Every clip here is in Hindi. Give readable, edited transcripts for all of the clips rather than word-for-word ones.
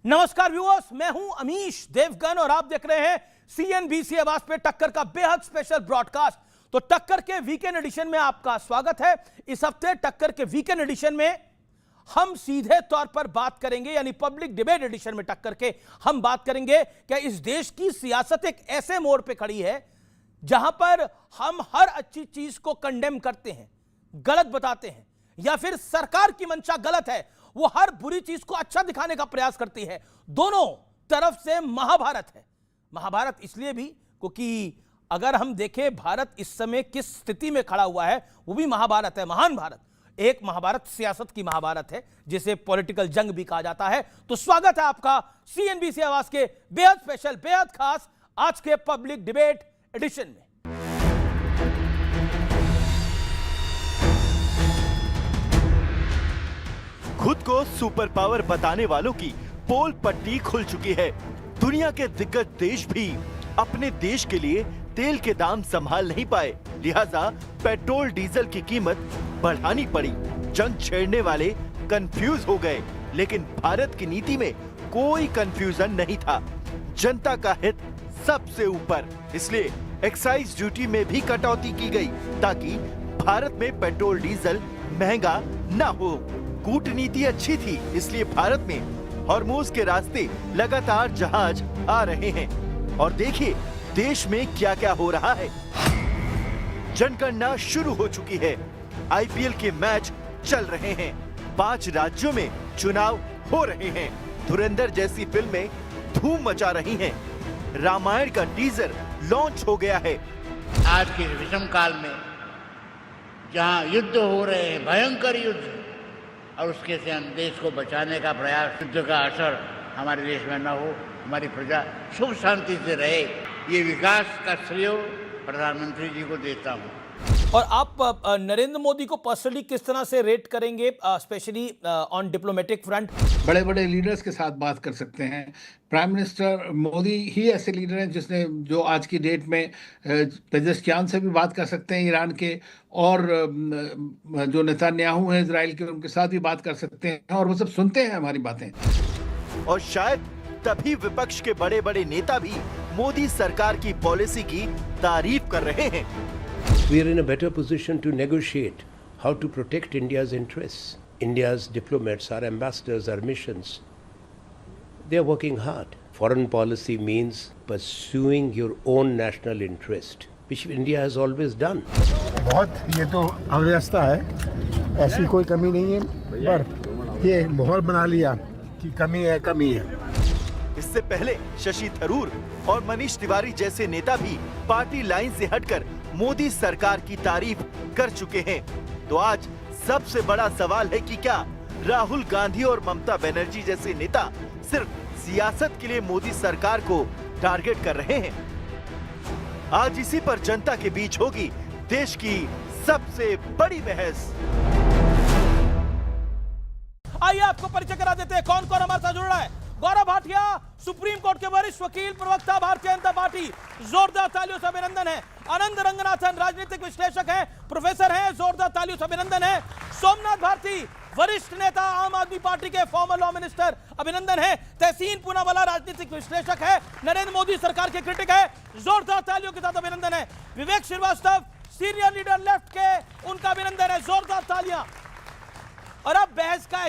नमस्कार व्यूअर्स, मैं हूं अमीश देवगन और आप देख रहे हैं सीएनबीसी आवाज पे टक्कर का बेहद स्पेशल ब्रॉडकास्ट। तो टक्कर के वीकेंड एडिशन में आपका स्वागत है। इस हफ्ते टक्कर के वीकेंड एडिशन में हम सीधे तौर पर बात करेंगे, यानी पब्लिक डिबेट एडिशन में टक्कर के हम बात करेंगे कि इस देश की सियासत एक ऐसे मोड़ पे खड़ी है जहां पर हम हर अच्छी चीज को कंडेम करते हैं, गलत बताते हैं, या फिर सरकार की मंशा गलत है, वो हर बुरी चीज को अच्छा दिखाने का प्रयास करती है। दोनों तरफ से महाभारत है। महाभारत इसलिए भी क्योंकि अगर हम देखें भारत इस समय किस स्थिति में खड़ा हुआ है, वो भी महाभारत है, महान भारत। एक महाभारत सियासत की महाभारत है जिसे पॉलिटिकल जंग भी कहा जाता है। तो स्वागत है आपका सीएनबीसी आवाज के बेहद स्पेशल, बेहद खास आज के पब्लिक डिबेट एडिशन में। खुद को सुपर पावर बताने वालों की पोल पट्टी खुल चुकी है। दुनिया के दिग्गज देश भी अपने देश के लिए तेल के दाम संभाल नहीं पाए, लिहाजा पेट्रोल डीजल की कीमत बढ़ानी पड़ी। जंग छेड़ने वाले कंफ्यूज हो गए, लेकिन भारत की नीति में कोई कंफ्यूजन नहीं था। जनता का हित सबसे ऊपर, इसलिए एक्साइज ड्यूटी में भी कटौती की गई ताकि भारत में पेट्रोल डीजल महंगा न हो। कूटनीति अच्छी थी, इसलिए भारत में हॉर्मुज के रास्ते लगातार जहाज आ रहे हैं। और देखिए देश में क्या क्या हो रहा है। जनगणना शुरू हो चुकी है, आईपीएल के मैच चल रहे हैं, 5 राज्यों में चुनाव हो रहे हैं, धुरंधर जैसी फिल्में धूम मचा रही हैं, रामायण का टीजर लॉन्च हो गया है। आज के विषम काल में जहां युद्ध हो रहे हैं, भयंकर युद्ध, और उसके से हम देश को बचाने का प्रयास, युद्ध का असर हमारे देश में न हो, हमारी प्रजा सुख शांति से रहे, ये विकास का श्रेय प्रधानमंत्री जी को देता हूँ। और आप नरेंद्र मोदी को पर्सनली किस तरह से रेट करेंगे, स्पेशली ऑन डिप्लोमेटिक फ्रंट? बड़े बड़े लीडर्स के साथ बात कर सकते हैं। प्राइम मिनिस्टर मोदी ही ऐसे लीडर हैं जिसने जो आज की डेट में पेजेश्कियान से भी बात कर सकते हैं ईरान के, और जो नेतन्याहू हैं इजराइल के, उनके साथ भी बात कर सकते हैं, और वो सब सुनते हैं हमारी बातें। और शायद तभी विपक्ष के बड़े बड़े नेता भी मोदी सरकार की पॉलिसी की तारीफ कर रहे हैं। We are in a better position to negotiate how to protect India's interests. India's diplomats, our ambassadors, our missions, they are working hard. Foreign policy means pursuing your own national interest, which India has always done. बहुत ये तो अव्यवस्था है, ऐसी कोई कमी नहीं है, पर ये माहौल बना लिया कि कमी है, कमी है। इससे पहले शशि थरूर और मनीष तिवारी जैसे नेता भी पार्टी लाइन से हटकर मोदी सरकार की तारीफ कर चुके हैं। तो आज सबसे बड़ा सवाल है कि क्या राहुल गांधी और ममता बनर्जी जैसे नेता सिर्फ सियासत के लिए मोदी सरकार को टारगेट कर रहे हैं? आज इसी पर जनता के बीच होगी देश की सबसे बड़ी बहस। आइए आपको परिचय करा देते हैं कौन कौन हमारे साथ जुड़ रहा है। गौरव भाटिया, सुप्रीम कोर्ट के वरिष्ठ वकील, प्रवक्ता, भारतीय जनता पार्टी, जोरदार तालियों से अभिनंदन है। आनंद रंगनाथन, राजनीतिक विश्लेषक हैं, प्रोफेसर हैं, जोरदार तालियों से अभिनंदन है। सोमनाथ भारती, वरिष्ठ नेता, आम आदमी पार्टी के फॉर्मर लॉ मिनिस्टर, अभिनंदन है। तहसीन पूनावाला, राजनीतिक विश्लेषक है, नरेंद्र मोदी सरकार के क्रिटिक है, जोरदार तालियों के साथ अभिनंदन है। विवेक श्रीवास्तव, सीनियर लीडर लेफ्ट के, उनका अभिनंदन है, जोरदार तालियां। और अब बहस का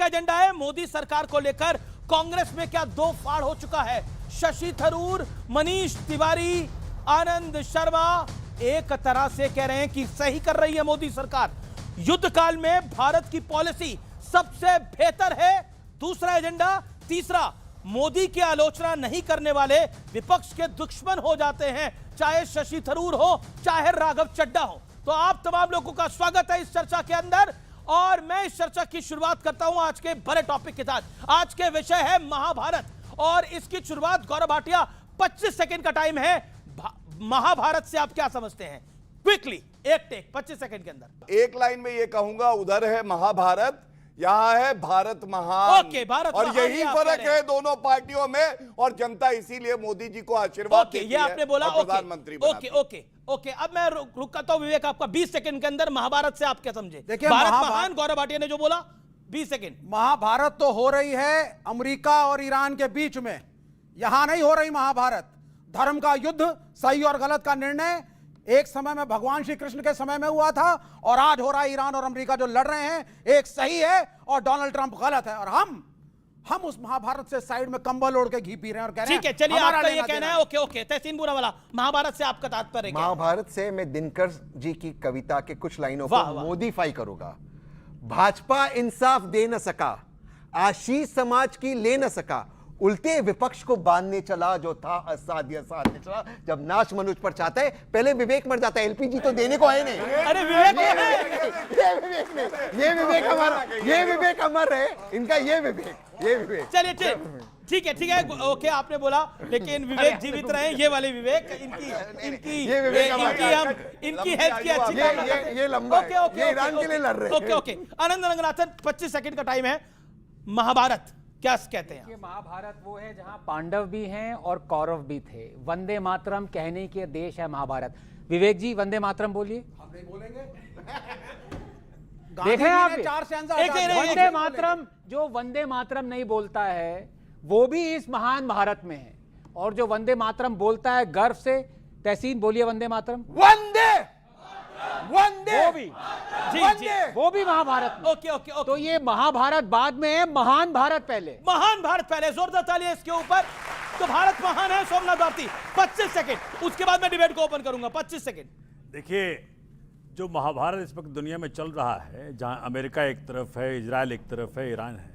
एजेंडा है मोदी सरकार को लेकर कांग्रेस में क्या दो फाड़ हो चुका है। शशि थरूर, मनीष तिवारी, आनंद शर्मा एक तरह से कह रहे हैं कि सही कर रही है मोदी सरकार, युद्ध काल में भारत की पॉलिसी सबसे बेहतर है। दूसरा एजेंडा, तीसरा, मोदी की आलोचना नहीं करने वाले विपक्ष के दुश्मन हो जाते हैं, चाहे शशि थरूर हो, चाहे राघव चड्ढा हो। तो आप तमाम लोगों का स्वागत है इस चर्चा के अंदर, और मैं इस चर्चा की शुरुआत करता हूं आज के बड़े टॉपिक के साथ। आज के विषय है महाभारत, और इसकी शुरुआत गौरव भाटिया 25 सेकंड का टाइम है। महाभारत से आप क्या समझते हैं? क्विकली एक टेक 25 सेकंड के अंदर। एक लाइन में ये कहूंगा, उधर है महाभारत, यहाँ है भारत महान। ओके, भारत और महान, यही फर्क है दोनों पार्टियों में, और जनता इसीलिए मोदी जी को आशीर्वाद देती है। ये आपने बोला, प्रधानमंत्री ओके, अब मैं रुक करता हूं। विवेक, आपका 20 सेकंड के अंदर महाभारत से आप क्या समझे? देखिए, भारत महान, गौरव भाटिया ने जो बोला, 20 सेकंड। महाभारत तो हो रही है अमेरिका और ईरान के बीच में, यहां नहीं हो रही महाभारत। धर्म का युद्ध, सही और गलत का निर्णय एक समय में भगवान श्री कृष्ण के समय में हुआ था, और आज हो रहा है ईरान और अमेरिका जो लड़ रहे हैं, एक सही है और डोनाल्ड ट्रंप गलत है, और हम उस महाभारत से साइड में कंबल ओढ़ के घी पी रहे हैं और कह रहे हैं ठीक है, चलिए हमारा आपका ये लेना कहना देना है। ओके ओके, तहसीन बुरावाला, महाभारत से आपका तात्पर्य क्या है? महाभारत से मैं दिनकर जी की कविता के कुछ लाइनों वाह, को वाह। मॉडिफाई करूंगा। भाजपा इंसाफ दे न सका, आशीष समाज की ले न सका, उल्टे विपक्ष को बांधने चला, जो था असाध्य साधने चला। जब नाश मनुष्य पर चाहता है, पहले विवेक मर जाता है। एलपीजी तो देने को आए नहीं। अरे विवेक ये विवेक नहीं, ये विवेक हमारा, ये विवेक अमर है इनका, ये विवेक। चलिए ठीक है ओके, आपने बोला, लेकिन विवेक जीवित रहे, ये वाले विवेक, इनकी हेल्थ की अच्छी कामना करते हैं। ये लंबा है, ओके, ये ईरान के लिए लड़ रहे हैं। ओके आनंद रंगनाथन, 25 सेकंड का टाइम है। महाभारत क्या कहते हैं? ये महाभारत वो है जहां पांडव भी हैं और कौरव भी थे। वंदे मातरम कहने के देश है महाभारत। विवेक जी वंदे मातरम बोलिए। हम नहीं बोलेंगे। देखें आप, वंदे मातरम, जो वंदे मातरम नहीं बोलता है वो भी इस महान भारत में है, और जो वंदे मातरम बोलता है गर्व से, तहसीन बोलिए वंदे मातरम। वंदे वो भी जी वो भी महाभारत में। ओके तो ये महाभारत बाद में है, महान भारत पहले। महान भारत पहले, जोरदार तालियां इसके ऊपर। तो भारत महान है, सोमनाथ भारती। 25 सेकंड, उसके बाद मैं डिबेट को ओपन करूंगा। 25 सेकंड। देखिए, जो महाभारत इस वक्त दुनिया में चल रहा है, जहां अमेरिका एक तरफ है, इजराइल एक तरफ है, ईरान है,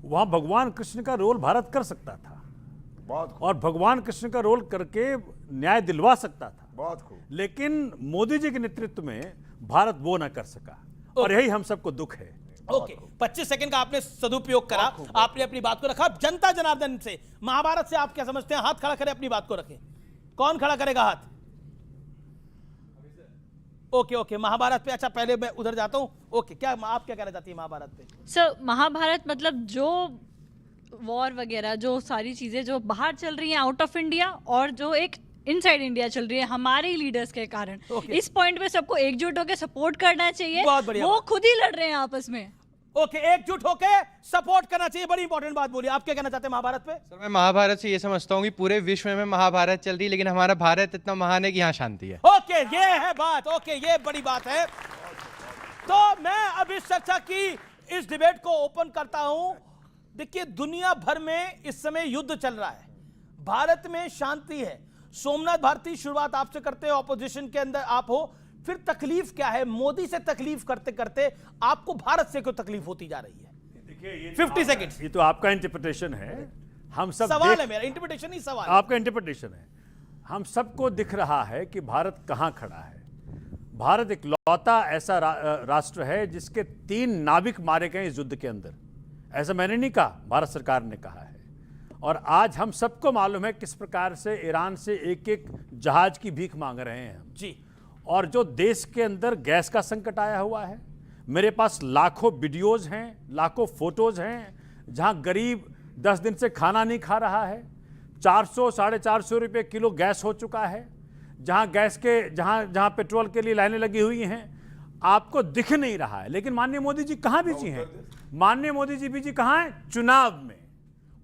वहां भगवान कृष्ण का रोल भारत कर सकता था, बहुत खूब, और भगवान कृष्ण का रोल करके न्याय दिलवा सकता था, बहुत खूब। लेकिन मोदी जी के नेतृत्व में भारत वो ना कर सका, और यही हम सबको दुख है। ओके 25 सेकंड का आपने सदुपयोग करा, आपने अपनी बात को रखा। जनता जनार्दन से, महाभारत से आप क्या समझते हैं? हाथ खड़ा करें, अपनी बात को रखें। कौन खड़ा करेगा हाथ? ओके महाभारत पे। अच्छा, पहले मैं उधर जाता हूं। ओके, क्या आप क्या कहना चाहती है महाभारत पे? सर, महाभारत मतलब जो वॉर वगैरह, जो सारी चीजें जो बाहर चल रही हैं आउट ऑफ इंडिया, और जो एक इनसाइड इंडिया चल रही है हमारे लीडर्स के कारण, इस पॉइंट पे सबको एकजुट होकर सपोर्ट करना चाहिए। वो खुद ही लड़ रहे हैं आपस में। ओके, एकजुट होके सपोर्ट करना चाहिए, बड़ी इंपॉर्टेंट बात बोली। आप क्या कहना चाहते हैं महाभारत पे? सर, मैं महाभारत से ये समझता हूँ कि पूरे विश्व में महाभारत चल रही है, लेकिन हमारा भारत इतना महान है कि यहाँ शांति है। ओके, ये है बात। ओके, ये बड़ी बात है। तो मैं अब इस चर्चा की, इस डिबेट को ओपन करता हूं। देखिए, दुनिया भर में इस समय युद्ध चल रहा है, भारत में शांति है। सोमनाथ भारती, शुरुआत आपसे करते हैं। ऑपोजिशन के अंदर आप हो, फिर तकलीफ क्या है? मोदी से तकलीफ करते करते आपको भारत से क्यों तकलीफ होती जा रही है? देखिए, 50 सेकंड। ये तो आपका इंटरप्रिटेशन है, हम सब सवाल है मेरा, इंटरप्रिटेशन ही सवाल है। आपका इंटरप्रिटेशन है। हम सबको दिख रहा है कि भारत कहां खड़ा है। भारत एक लौता ऐसा राष्ट्र है जिसके 3 नाविक मारे गए इस युद्ध के अंदर। ऐसा मैंने नहीं कहा, भारत सरकार ने कहा है। और आज हम सबको मालूम है किस प्रकार से ईरान से एक जहाज की भीख मांग रहे हैं हम जी। और जो देश के अंदर गैस का संकट आया हुआ है, मेरे पास लाखों वीडियोज हैं, लाखों फोटोज हैं, जहां गरीब 10 दिन से खाना नहीं खा रहा है। 400 साढ़े 400 रुपये किलो गैस हो चुका है। जहां पेट्रोल के लिए लाइनें लगी हुई हैं, आपको दिख नहीं रहा है। लेकिन माननीय मोदी जी कहां बिजी हैं? माननीय मोदी जी बिजी कहां हैं? चुनाव में।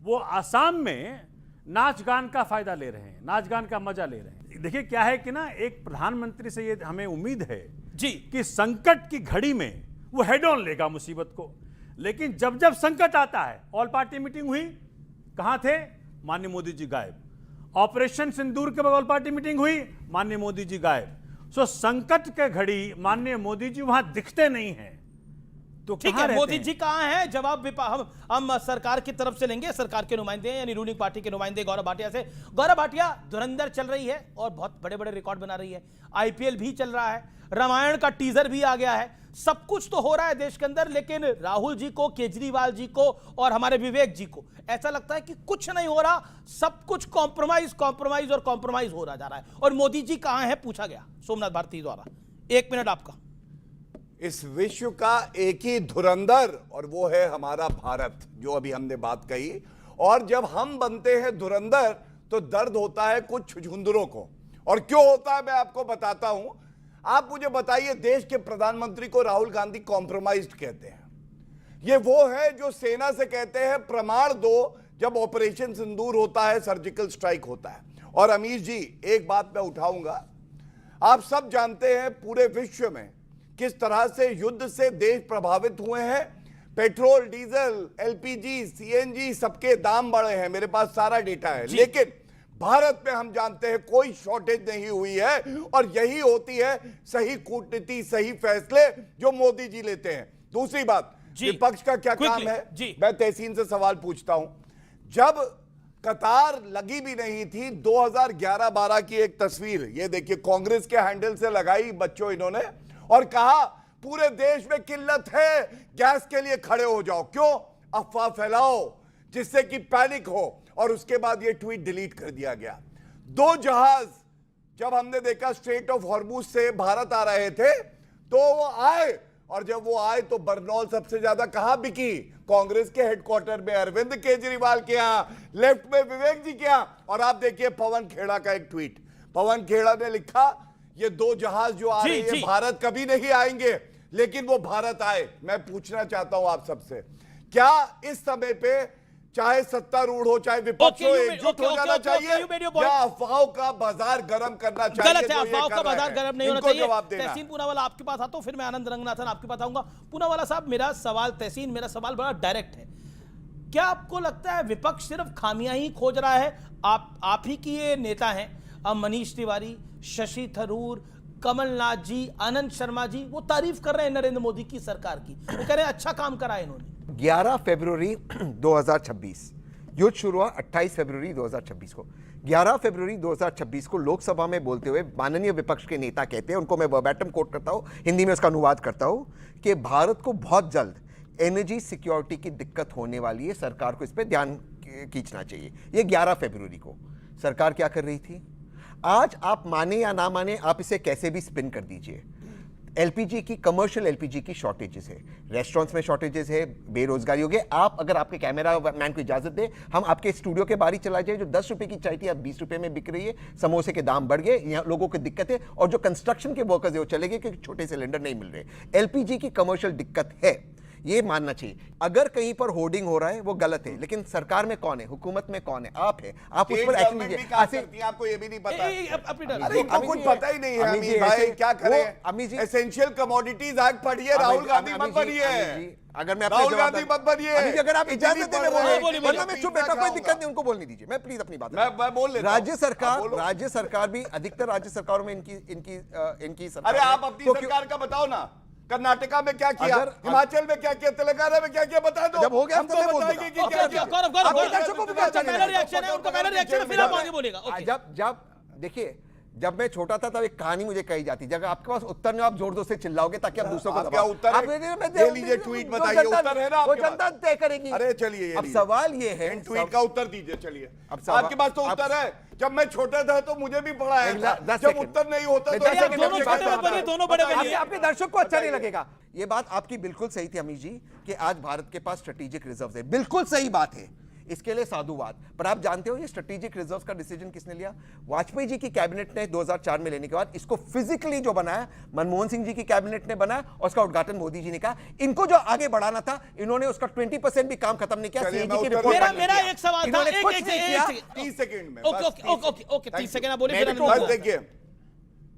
वो आसाम में नाच गान का फायदा ले रहे हैं, नाच गान का मजा ले रहे हैं। देखिए, क्या है कि ना, एक प्रधानमंत्री से ये हमें उम्मीद है जी कि संकट की घड़ी में वो हेड ऑन लेगा मुसीबत को। लेकिन जब जब संकट आता है, ऑल पार्टी मीटिंग हुई, कहां थे? माननीय मोदी जी गायब। ऑपरेशन सिंदूर के बाद ऑल पार्टी मीटिंग हुई, माननीय मोदी जी गायब। सो संकट के घड़ी माननीय मोदी जी वहां दिखते नहीं हैं। तो ठीक है, मोदी जी कहां हैं? जवाब हम सरकार की तरफ से लेंगे। सरकार के नुमाइंदे यानी रूलिंग पार्टी के नुमाइंदे गौरव भाटिया से। गौरव भाटिया, धुरंधर चल रही है और बहुत बड़े बड़े रिकॉर्ड बना रही है। आईपीएल भी चल रहा है, रामायण का टीजर भी आ गया है, सब कुछ तो हो रहा है देश के अंदर। लेकिन राहुल जी को, केजरीवाल जी को और हमारे विवेक जी को ऐसा लगता है कि कुछ नहीं हो रहा, सब कुछ कॉम्प्रोमाइज और कॉम्प्रोमाइज हो रहा जा रहा है। और मोदी जी कहां है पूछा गया सोमनाथ भारती द्वारा। 1 मिनट आपका। इस विश्व का एक ही धुरंधर, और वो है हमारा भारत, जो अभी हमने बात कही। और जब हम बनते हैं धुरंधर तो दर्द होता है कुछ छुछुंदरों को। और क्यों होता है मैं आपको बताता हूं। आप मुझे बताइए, देश के प्रधानमंत्री को राहुल गांधी कॉम्प्रोमाइज्ड कहते हैं। ये वो है जो सेना से कहते हैं प्रमाण दो जब ऑपरेशन सिंदूर होता है, सर्जिकल स्ट्राइक होता है। और अमीर जी, एक बात मैं उठाऊंगा, आप सब जानते हैं पूरे विश्व में किस तरह से युद्ध से देश प्रभावित हुए हैं। पेट्रोल, डीजल, एलपीजी, सीएनजी सबके दाम बढ़े हैं, मेरे पास सारा डेटा है। लेकिन भारत में हम जानते हैं कोई शॉर्टेज नहीं हुई है, और यही होती है सही कूटनीति, सही फैसले जो मोदी जी लेते हैं। दूसरी बात, विपक्ष का क्या काम है, मैं तहसीन से सवाल पूछता हूं। जब कतार लगी भी नहीं थी, 2011-12 की एक तस्वीर, ये देखिए, कांग्रेस के हैंडल से लगाई बच्चों इन्होंने, और कहा पूरे देश में किल्लत है, गैस के लिए खड़े हो जाओ। क्यों? अफवाह फैलाओ जिससे कि पैनिक हो। और उसके बाद ये ट्वीट डिलीट कर दिया गया। 2 जहाज जब हमने देखा स्ट्रेट ऑफ हॉर्मुज से भारत आ रहे थे, तो वो आए, और जब वो आए तो बरनौल सबसे ज्यादा कहां बिकी? कांग्रेस के हेडक्वार्टर में, अरविंद केजरीवाल के यहां, लेफ्ट में विवेक जी के यहां। और आप देखिए पवन खेड़ा का एक ट्वीट, पवन खेड़ा ने लिखा, ये 2 जहाज जो आ रहे हैं भारत कभी नहीं आएंगे, लेकिन वो भारत आए। मैं पूछना चाहता हूं आप सबसे, क्या इस समय पे चाहे सत्तारूढ़ हो चाहे विपक्ष हो, एकजुट हो जाना चाहिए, या अफवाहों का बाजार गर्म करना चाहिए? गलत है, अफवाहों का बाजार गर्म नहीं होना चाहिए। तहसीन पूनावाला आपके पास आता हूं, फिर मैं आनंद रंगनाथन आपके पास आऊंगा। पूनावाला साहब, मेरा सवाल, तहसीन, मेरा सवाल बड़ा डायरेक्ट है। क्या आपको लगता है विपक्ष सिर्फ खामियां ही खोज रहा है? आप ही की ये नेता हैं, मनीष तिवारी, शशि थरूर, कमलनाथ जी, आनंद शर्मा जी, वो तारीफ कर रहे हैं नरेंद्र मोदी की सरकार की, वो कह रहे हैं अच्छा काम करा है इन्होंने। 11 फरवरी 2026 युद्ध शुरू हुआ 28 फरवरी 2026 को। 11 फरवरी 2026 को लोकसभा में बोलते हुए माननीय विपक्ष के नेता कहते हैं, उनको मैं वर्बैटम कोट करता हूं, हिंदी में उसका अनुवाद करता हूं, कि भारत को बहुत जल्द एनर्जी सिक्योरिटी की दिक्कत होने वाली है, सरकार को इस पर ध्यान खींचना चाहिए। ये 11 फरवरी को सरकार क्या कर रही थी? आज आप माने या ना माने, आप इसे कैसे भी स्पिन कर दीजिए, एलपीजी की, कमर्शियल एलपीजी की शॉर्टेजेस है, रेस्टोरेंट्स में शॉर्टेजेस है, बेरोजगारी हो गई। आप अगर आपके कैमरा मैन को इजाजत दे, हम आपके स्टूडियो के बाहर ही चला जाए, जो 10 रुपए की चाय थी अब 20 रुपए में बिक रही है, समोसे के दाम बढ़ गए, यहाँ लोगों को दिक्कत है, और जो कंस्ट्रक्शन के वर्कर्स है वो चले गए क्योंकि छोटे सिलेंडर नहीं मिल रहे। एलपीजी की कमर्शियल दिक्कत है, ये मानना चाहिए। अगर कहीं पर होर्डिंग हो रहा है वो गलत है, लेकिन सरकार में कौन है, हुकूमत में कौन है? आप है, आप उस पर एक्शन लीजिए। आपको ये भी नहीं पता? अरे कुछ पता ही नहीं है अमीर भाई, क्या करें? अमीर जी, एसेंशियल कमोडिटीज एक्ट पढ़िए, राहुल गांधी मत बनिए। अगर मैं राहुल गांधी मत बनिए, अगर आप इजाजत दे वरना मैं चुप बैठा, कोई दिक्कत नहीं, उनको बोलने दीजिए, मैं प्लीज अपनी बात मैं बोल लेता हूं। राज्य सरकार भी, अधिकतर राज्य सरकारों में इनकी सरकार। अरे आप अपनी सरकार का बताओ ना, कर्नाटका में क्या किया, हिमाचल में क्या किया, तेलंगाना में क्या किया, बता दो। जब हो गया हमको बताएंगे कि क्या किया। पहला रिएक्शन है उनका, पहला रिएक्शन है, फिर आप आगे बोलेगा। जब देखिए, जब मैं छोटा था तब एक कहानी मुझे कही जाती, जब आपके पास उत्तर नहीं, आप जोर जोर से चिल्लाओगे ताकि आप दूसरों को क्या उत्तर है? लीजिए ट्वीट बताइए, उत्तर है ना वो जनता तय करेगी। अरे चलिए, अब सवाल ये है, ट्वीट का उत्तर दीजिए। चलिए, अब आपके पास तो उत्तर है। जब मैं छोटा था तो मुझे भी पढ़ाया था, जब उत्तर नहीं होता तो दोनों बड़े बनिए। आपके दर्शक को अच्छा नहीं लगेगा। ये बात आपकी बिल्कुल सही थी अमीर जी, कि आज भारत के पास स्ट्रेटेजिक रिजर्व है, बिल्कुल सही बात है, इसके लिए साधुवाद। पर आप जानते हो ये स्ट्रेटेजिक रिजर्व का डिसीजन किसने लिया? वाजपेयी जी की कैबिनेट ने 2004 में लेने के बाद इसको फिजिकली जो बनाया, मनमोहन सिंह जी की कैबिनेट ने बनाया, और उसका उद्घाटन मोदी जी ने कहा। इनको जो आगे बढ़ाना था, इन्होंने उसका 20% भी काम खत्म नहीं किया। मेरा एक सवाल था, 30 सेकंड में। ओके 30 सेकंड बोले। देखिए,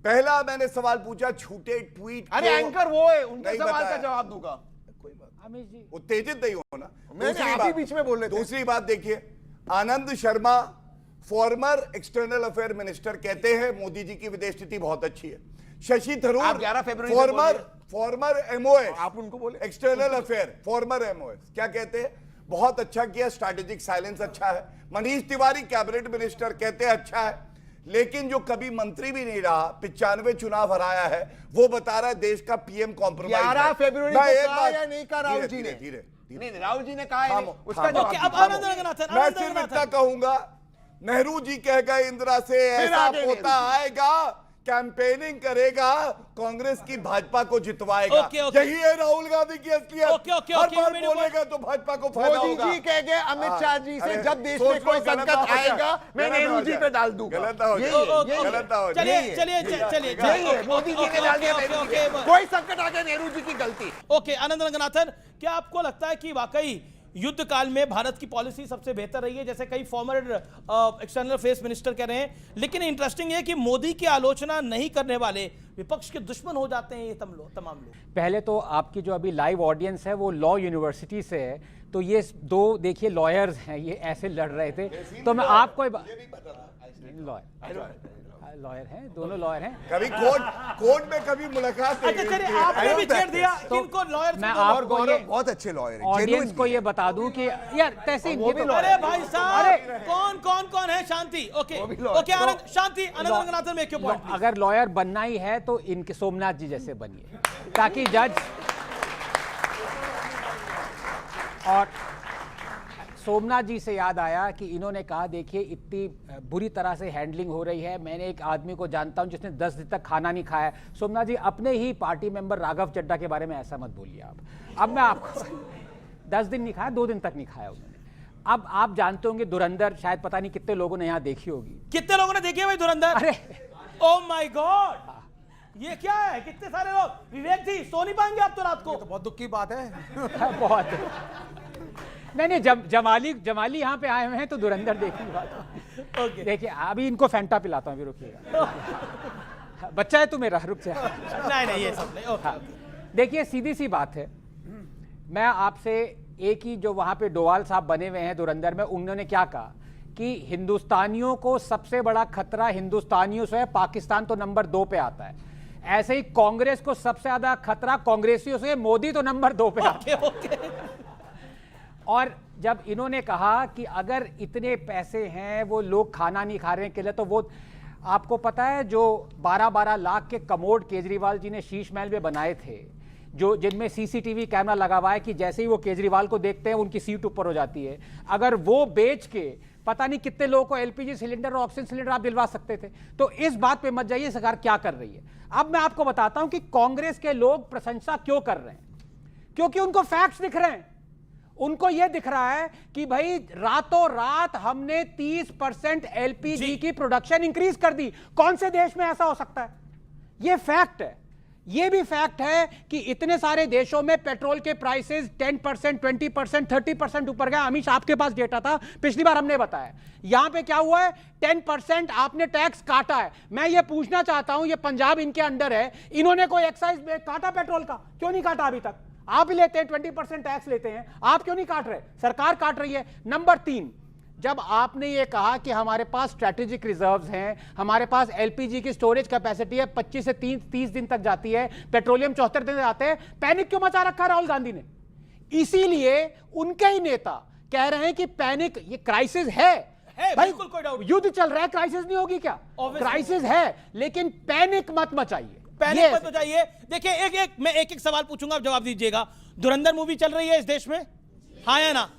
पहला मैंने सवाल पूछा छूटे ट्वीट। अरे एंकर वो है, उनके सवाल का जवाब दूंगा। उत्तेजित नहीं होना। बीच में बोल रहे थे। दूसरी बात देखिए, Anand Sharma former external affair minister कहते हैं मोदी जी की विदेश नीति बहुत अच्छी है। शशि थरूर 11 फरवरी फॉर्मर एमओएस, आप उनको बोले एक्सटर्नल अफेयर फॉर्मर एमओएस, क्या कहते हैं? बहुत अच्छा किया, स्ट्रैटेजिक साइलेंस अच्छा है। मनीष तिवारी कैबिनेट मिनिस्टर कहते हैं अच्छा है, लेकिन जो कभी मंत्री भी नहीं रहा, 95 चुनाव हराया है, वो बता रहा है देश का पीएम कॉम्प्रोमाइज। 11 फरवरी को कहा या नहीं कहा राहुल जी ने? धीरे नहीं, राहुल जी ने कहा है, उसका जवाब। मैं सिर्फ इतना कहूंगा, नेहरू जी कह गए इंदिरा से, ऐसा पोता आएगा कैंपेनिंग करेगा, कांग्रेस की भाजपा को जितवाएगा। Okay, okay. यही है राहुल गांधी की असलियत। ओके, ओके, हर ओके, बार मेरे बोलेगा तो भाजपा को फायदा मोदी होगा। जी कह गए अमित शाह जी से, अरे, जब देश सोच में कोई लो, गलत संकट ना हो जाए। आएगा मैं गलत ना हो नेहरू जी जाए। पे डाल दूंगा। गलत ना हो जाए। गलत ना हो जाए। चलिए चलिए चलिए यही है, मोदी जी ने डाल दिया नेहरू जी पे। कोई संकट आ गया नेहरू जी की गलती। ओके, आनंद रंगनाथन, क्या आपको लगता है कि वाकई युद्ध काल में भारत की पॉलिसी सबसे बेहतर रही है, जैसे कई फॉर्मर एक्सटर्नल अफेयर्स मिनिस्टर कह रहे हैं, लेकिन इंटरेस्टिंग है कि मोदी की आलोचना नहीं करने वाले विपक्ष के दुश्मन हो जाते हैं ये तमाम लोग। पहले तो आपकी जो अभी लाइव ऑडियंस है वो लॉ यूनिवर्सिटी से है, तो ये दो देखिए लॉयर्स हैं, ये ऐसे लड़ रहे थे, तो मैं आपको लॉयर हैं, दोनों लॉयर हैं। कभी कोर्ट में कभी मुलाकात अच्छा चलिए, आपने भी छेड़ दिया किनको लॉयर। मैं आपको ये बहुत अच्छे लॉयर हैं, ऑडियंस को ये बता दूं कि यार तहसीन, अरे भाई साहब, कौन है? शांति। ओके ओके, आनंद शांति, आनंद रंगनाथन में क्यों पॉइंट? अगर लॉयर बनना ही है तो इनके सोमनाथ जी जैसे बनिए, ताकि जज और सोमनाथ जी से याद आया कि इन्होंने कहा देखिए इतनी बुरी तरह से हैंडलिंग हो रही है, मैंने एक आदमी को जानता हूं जिसने 10 दिन तक खाना नहीं खाया। सोमनाथ जी, अपने ही पार्टी मेंबर राघव चड्ढा के बारे में ऐसा मत बोलिए आप। अब मैं आपको 10 दिन नहीं खाया, 2 दिन तक नहीं खाया उन्होंने। अब आप जानते होंगे धुरंधर, शायद पता नहीं कितने लोगों ने यहाँ देखी होगी। कितने लोगों ने देखी है भाई धुरंधर? अरे ओ माय गॉड, ये क्या है? कितने सारे लोग। विवेक जी, सो नहीं पाएंगे आप तो रात को? तो बहुत दुख की बात है। बहुत नहीं, जमाली यहाँ पे आए हुए हैं तो धुरंधर देखने बात। ओके, देखिए अभी इनको फैंटा पिलाता हूँ, अभी रुकिएगा। बच्चा है तू मेरा, रुक जा। नहीं ये सब नहीं। ओके, देखिए सीधी सी बात है, मैं आपसे एक ही जो वहां पे डोवाल साहब बने हुए हैं धुरंधर में, उन्होंने क्या कहा कि हिंदुस्तानियों को सबसे बड़ा खतरा हिंदुस्तानियों से है, पाकिस्तान तो नंबर 2 पे आता है। ऐसे ही कांग्रेस को सबसे ज्यादा खतरा कांग्रेसियों से, मोदी तो नंबर 2 पे आता है। ओके। और जब इन्होंने कहा कि अगर इतने पैसे हैं, वो लोग खाना नहीं खा रहे हैं के लिए, तो वो आपको पता है जो 12-12 लाख के कमोड केजरीवाल जी ने शीश महल में बनाए थे, जो जिनमें सीसीटीवी कैमरा लगा हुआ है कि जैसे ही वो केजरीवाल को देखते हैं उनकी सीट ऊपर हो जाती है, अगर वो बेच के पता नहीं कितने लोगों को एलपीजी सिलेंडर और ऑक्सीजन सिलेंडर आप दिलवा सकते थे। तो इस बात पे मत जाइए सरकार क्या कर रही है। अब मैं आपको बताता हूं कि कांग्रेस के लोग प्रशंसा क्यों कर रहे हैं, क्योंकि उनको फैक्ट्स दिख रहे हैं। उनको यह दिख रहा है कि भाई रातों रात हमने 30% एलपीजी की प्रोडक्शन इंक्रीज कर दी। कौन से देश में ऐसा हो सकता है? यह फैक्ट है। यह भी फैक्ट है कि इतने सारे देशों में पेट्रोल के प्राइसेस 10%, 20%, 30% ऊपर गए। अमीश, आपके पास डेटा था, पिछली बार हमने बताया। यहां पे क्या हुआ है? 10% आपने टैक्स काटा है। मैं ये पूछना चाहता हूं, ये पंजाब इनके अंडर है, इन्होंने कोई एक्साइज काटा पेट्रोल का? क्यों नहीं काटा अभी तक? आप ही लेते हैं, 20% टैक्स लेते हैं, आप क्यों नहीं काट रहे? सरकार काट रही है। नंबर 3, जब आपने ये कहा कि हमारे पास स्ट्रैटेजिक रिजर्व्स हैं, हमारे पास एलपीजी की स्टोरेज कैपेसिटी है 25 से 30 दिन तक जाती है, पेट्रोलियम 74 दिन जाते हैं, पैनिक क्यों मचा रखा राहुल गांधी ने? इसीलिए उनके ही नेता कह रहे हैं कि पैनिक, ये क्राइसिस है भाई, बिल्कुल कोई डाउट। युद्ध चल रहा है, क्राइसिस नहीं होगी क्या? क्राइसिस है, लेकिन पैनिक मत मचाइए, पैनिक मत मचाइए। देखिए मैं एक सवाल पूछूंगा, आप जवाब दीजिएगा। धुरंधर मूवी चल रही है इस देश में, हाँ या ना?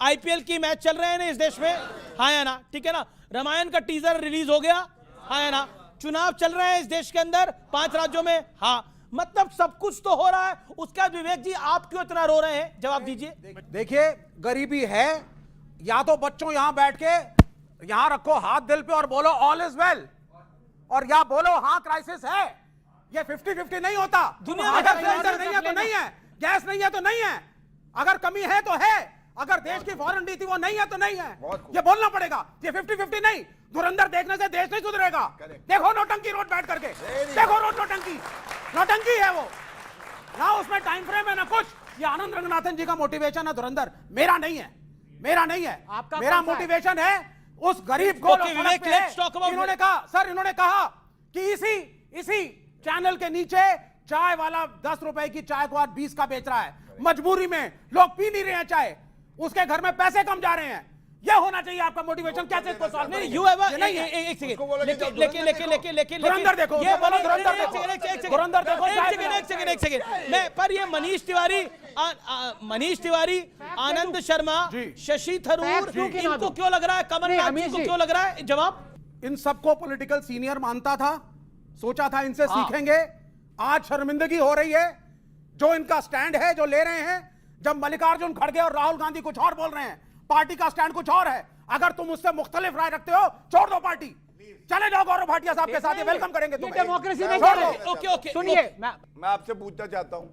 आईपीएल की मैच चल रहे हैं ना इस देश में, हाँ या ना? ठीक है ना? रामायण का टीजर रिलीज हो गया, हाँ या ना? चुनाव चल रहे हैं इस देश के अंदर 5 राज्यों में, हाँ। मतलब सब कुछ तो हो रहा है, उसका विवेक जी आप क्यों इतना रो रहे हैं? जवाब दीजिए। देखिए गरीबी है, या तो बच्चों यहां बैठ के यहां रखो हाथ दिल पे और बोलो ऑल इज वेल, और या बोलो हाँ क्राइसिस है। ये 50-50 नहीं होता। दुनिया में अगर सिलेंडर नहीं है तो नहीं है, गैस नहीं है तो नहीं है, अगर कमी है तो है, अगर देश की फॉरेन नीति वो नहीं है तो नहीं है। ये बोलना पड़ेगा। ये 50-50 नहीं। धुरंधर देखने से देश नहीं सुधरेगा। देखो नौटंकी रोड बैठ करके, देखो रोड नौटंकी है वो ना, उसमें टाइम फ्रेम है ना कुछ। ये आनंद रंगनाथन जी का मोटिवेशन है धुरंधर, मेरा नहीं है। आपका मेरा मोटिवेशन है उस गरीब को। इन्होंने कहा कि इसी चैनल के नीचे चाय वाला 10 रुपए की चाय को आज 20 का बेच रहा है। मजबूरी में लोग पी नहीं रहे हैं चाय, उसके घर में पैसे कम जा रहे हैं। यह होना चाहिए आपका मोटिवेशन। कैसे इसको सॉल्व करेंगे? यू हैव एक सेकंड, लेकिन धुरंधर देखो, ये बोलो धुरंधर एक सेकंड मैं, पर ये मनीष तिवारी, आनंद शर्मा, शशि थरूर, इनको क्यों लग रहा है, कमलनाथ जी को क्यों लग रहा है? जवाब। इन सबको पॉलिटिकल सीनियर मानता था, सोचा था इनसे सीखेंगे, आज शर्मिंदगी हो रही है। जो इनका स्टैंड है, जो ले रहे हैं, जब मल्लिकार्जुन खड़गे और राहुल गांधी कुछ और बोल रहे हैं, पार्टी का स्टैंड कुछ और है। अगर तुम उससे मुख्तलिफ राय रखते हो, छोड़ दो पार्टी, चले जाओ गौरव भाटिया साहब के साथ, वेलकम करेंगे तुम। डेमोक्रेसी नहीं छोड़ कर दो। रहे। ओके ओके सुनिए, मैं आपसे पूछना चाहता हूं,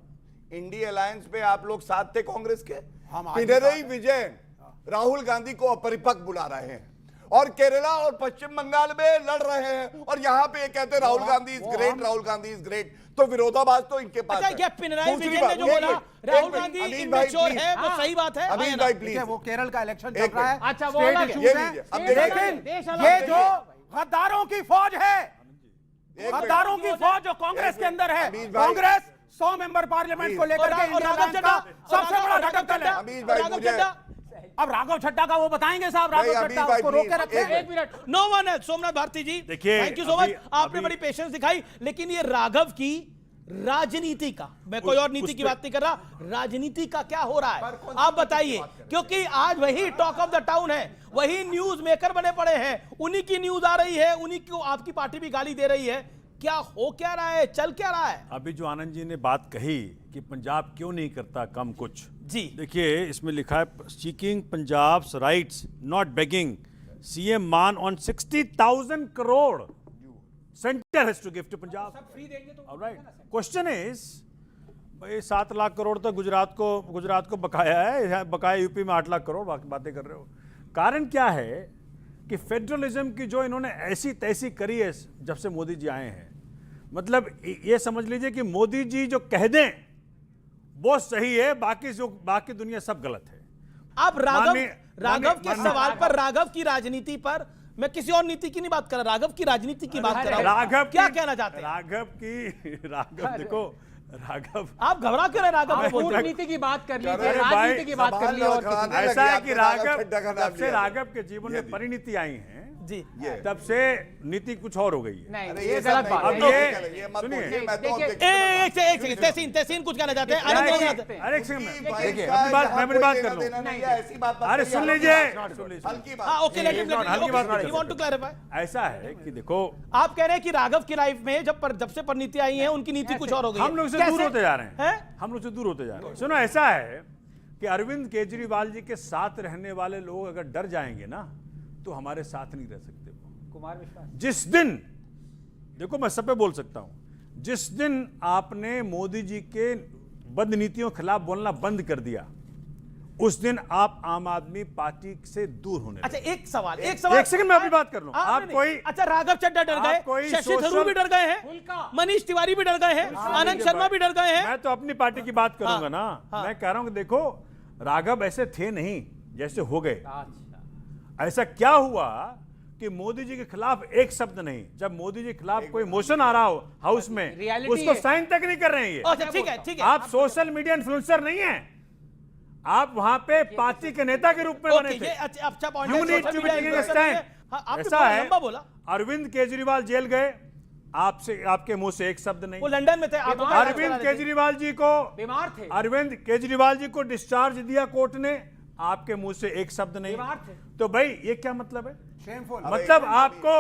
इंडिया अलायंस पे आप लोग साथ थे कांग्रेस के? हम आज भी पिनरई विजयन राहुल गांधी को अपरिपक्व बुला रहे हैं और केरला और पश्चिम बंगाल में लड़ रहे हैं, और यहाँ पे ये कहते हैं Rahul Gandhi is great, Rahul Gandhi is great. तो विरोधाभास तो इनके पास अच्छा, है। क्या पिनराई दूसरी विजयन ने बात, जो एक बोला मिनट, राहुल एक मिनट, गांधी अनिल भाई, इमेच्योर please। है, वो सही बात है। अनिल हाँ, भाई ना? प्लीज, वो केरल का इलेक्शन चल एक रहा है। मिनट। अच्छा, वो स्टेट अलग है। इश्यूज ये हैं। लीजिए, अब लेकिन देश अलग ये है। जो गद्दारों की फौज है, एक गद्दारों की फौज जो कांग्रेस के अंदर है, अमीश भाई। कांग्रेस 100 मेंबर पार्लियामेंट को लेकर के और इंडिया राघव अलायंस चड्ढा, का सबसे बड़ा घटक दल है। अमीश भाई, राघव मुझे- चड्ढा, अब राघव छड्डा का वो बताएंगे साहब, नहीं, राघव अभी छड्डा भाई उसको रोक के please, रखे। एक मिनट। नो वन है। सोमनाथ भारती जी, देखिए, थैंक यू सो मच, अभी- आपने अभी- बड़ी पेशेंस दिखाई। लेकिन ये राघव की राजनीति का, मैं कोई और नीति की बात नहीं कर रहा, राजनीति का क्या हो रहा है आप बताइए, क्योंकि आज वही टॉक ऑफ द टाउन है, वही न्यूज मेकर बने पड़े हैं, उन्हीं की न्यूज आ रही है, उन्हीं को आपकी पार्टी भी गाली दे रही है। क्या हो क्या रहा है, चल क्या रहा है? अभी जो आनंद जी ने बात कही कि पंजाब क्यों नहीं करता कम कुछ, जी देखिए इसमें लिखा है seeking Punjab's rights not begging, CM Mann on 60,000 crore centre has to give to Punjab. Alright, question is भाई 7 लाख करोड़ तो गुजरात को बकाया है, बकाया यूपी में 8 लाख करोड़, बातें कर रहे हो। कारण क्या है कि फेडरलिज्म की जो इन्होंने ऐसी तैसी करी है जब से मोदी जी आए हैं, मतलब ये समझ लीजिए कि मोदी जी जो कह दें वो सही है, बाकी दुनिया सब गलत है। आप राघव माननीय- के सवाल पर, राघव की राजनीति पर, मैं किसी और नीति की नहीं बात कर रहा, राघव की राजनीति की बात कर रहा हूं। राघव क्या कहना चाहते हैं? राघव देखो, राघव आप घबरा क्यों रहे राघव को आप बोलते हैं? कूटनीति की बात कर लीजिए, अरे भाई, राजनीति की बात कर लीजिए, और सवाल किसी- ऐसा है कि राघव छड्डा का नाम जब से लिया। राघव के जीवन ये में परिणति आई है जी तब से नीति कुछ और हो गई है। नहीं, अरे ये ये गलत सब बात नहीं, है। ये मत सुनिए, बोलिए, मैं तो देखिए, objection एक सेकंड, तहसीन कुछ कहना चाहते हैं, आनंद क्या है रंगनाथ। कि- अरे एक सेकंड में, देखिए, अपनी बात, मैं अपनी बात कर लूं। ऐसी बात मत अरे करिए, सुन हल्की लीजिए, बात, सुन लीजिए। हल्की हाँ बात। ओके, लेट हल्की बात नहीं यू वांट टू क्लैरिफाई। ऐसा है कि देखो, आप कह रहे हैं कि राघव की लाइफ में जब से परिणति आई है, उनकी नीति कुछ और हो गई है। हम लोग से कैसे? दूर होते जा रहे हैं, हैं? हम लोग से दूर होते जा रहे हैं। सुनो, ऐसा है कि अरविंद केजरीवाल जी के साथ रहने वाले लोग अगर डर जाएंगे ना तो हमारे साथ नहीं रह सकते। कुमार विश्वास, जिस दिन, देखो मैं सब पे बोल सकता हूं, जिस दिन आपने मोदी जी के बद नीतियों के खिलाफ बोलना बंद कर दिया, उस दिन आप आम आदमी पार्टी से दूर होने अच्छा, लगे। एक सवाल एक सेकंड में अपनी बात कर लूं। आप नहीं, कोई, अच्छा राघव चड्ढा डर आप गए, कोई शशि थरूर सोशल- भी डर गए हैं, मनीष तिवारी भी डर गए हैं, आनंद शर्मा भी डर गए हैं। मैं तो अपनी पार्टी की बात करूंगा ना। हाँ। मैं कह रहा हूं कि देखो, राघव ऐसे थे नहीं जैसे हो गए। अच्छा, ऐसा क्या हुआ कि मोदी जी के खिलाफ एक शब्द नहीं, जब मोदी जी के खिलाफ कोई मोशन आ रहा हो हाउस में, रियलिटी उसको है। साइन तक नहीं कर रहे हैं ये। अच्छा ठीक है, ठीक है। आप सोशल मीडिया इन्फ्लुएंसर नहीं है, आप वहां पे पार्टी के नेता के रूप में बने ओके, थे। ये अच्छा point You need to be taking a stand. आपने ऐसा बहुत है, लंबा बोला। अरविंद केजरीवाल जेल गए, आपके मुंह से एक शब्द वो नहीं। लंदन में थे, आपको क्या अरविंद इलाज करा रहे थे? केजरीवाल जी को बीमार थे, अरविंद केजरीवाल जी को डिस्चार्ज दिया कोर्ट ने, आपके मुंह से एक शब्द नहीं। बीमार थे। तो भाई ये क्या मतलब है? शेमफुल, मतलब आपको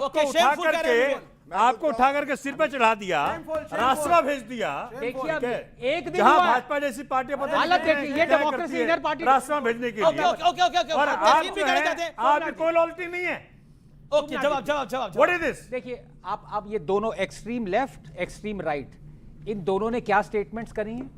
Okay, उठा shameful कह रहे हैं करके, आपको उठा करके सिर पे चढ़ा दिया, रास्ता भेज दिया। देखिए अब एक दिन जहां हुआ है। भाजपा जैसी पार्टी पता हालत नहीं देखिए, ये क्या डेमोक्रेसी करती है, इनर पार्टी- रास्ता भेजने के ओके लिए। ओके ओके ओके और ओके, आप तहसीन भी जो कहना है, चाहते हैं। आपकी कोई लॉयल्टी नहीं है। ओके, जवाब व्हाट इज दिस? देखिए आप ये दोनों एक्सट्रीम लेफ्ट, एक्सट्रीम राइट, इन दोनों ने क्या स्टेटमेंट्स करी हैं?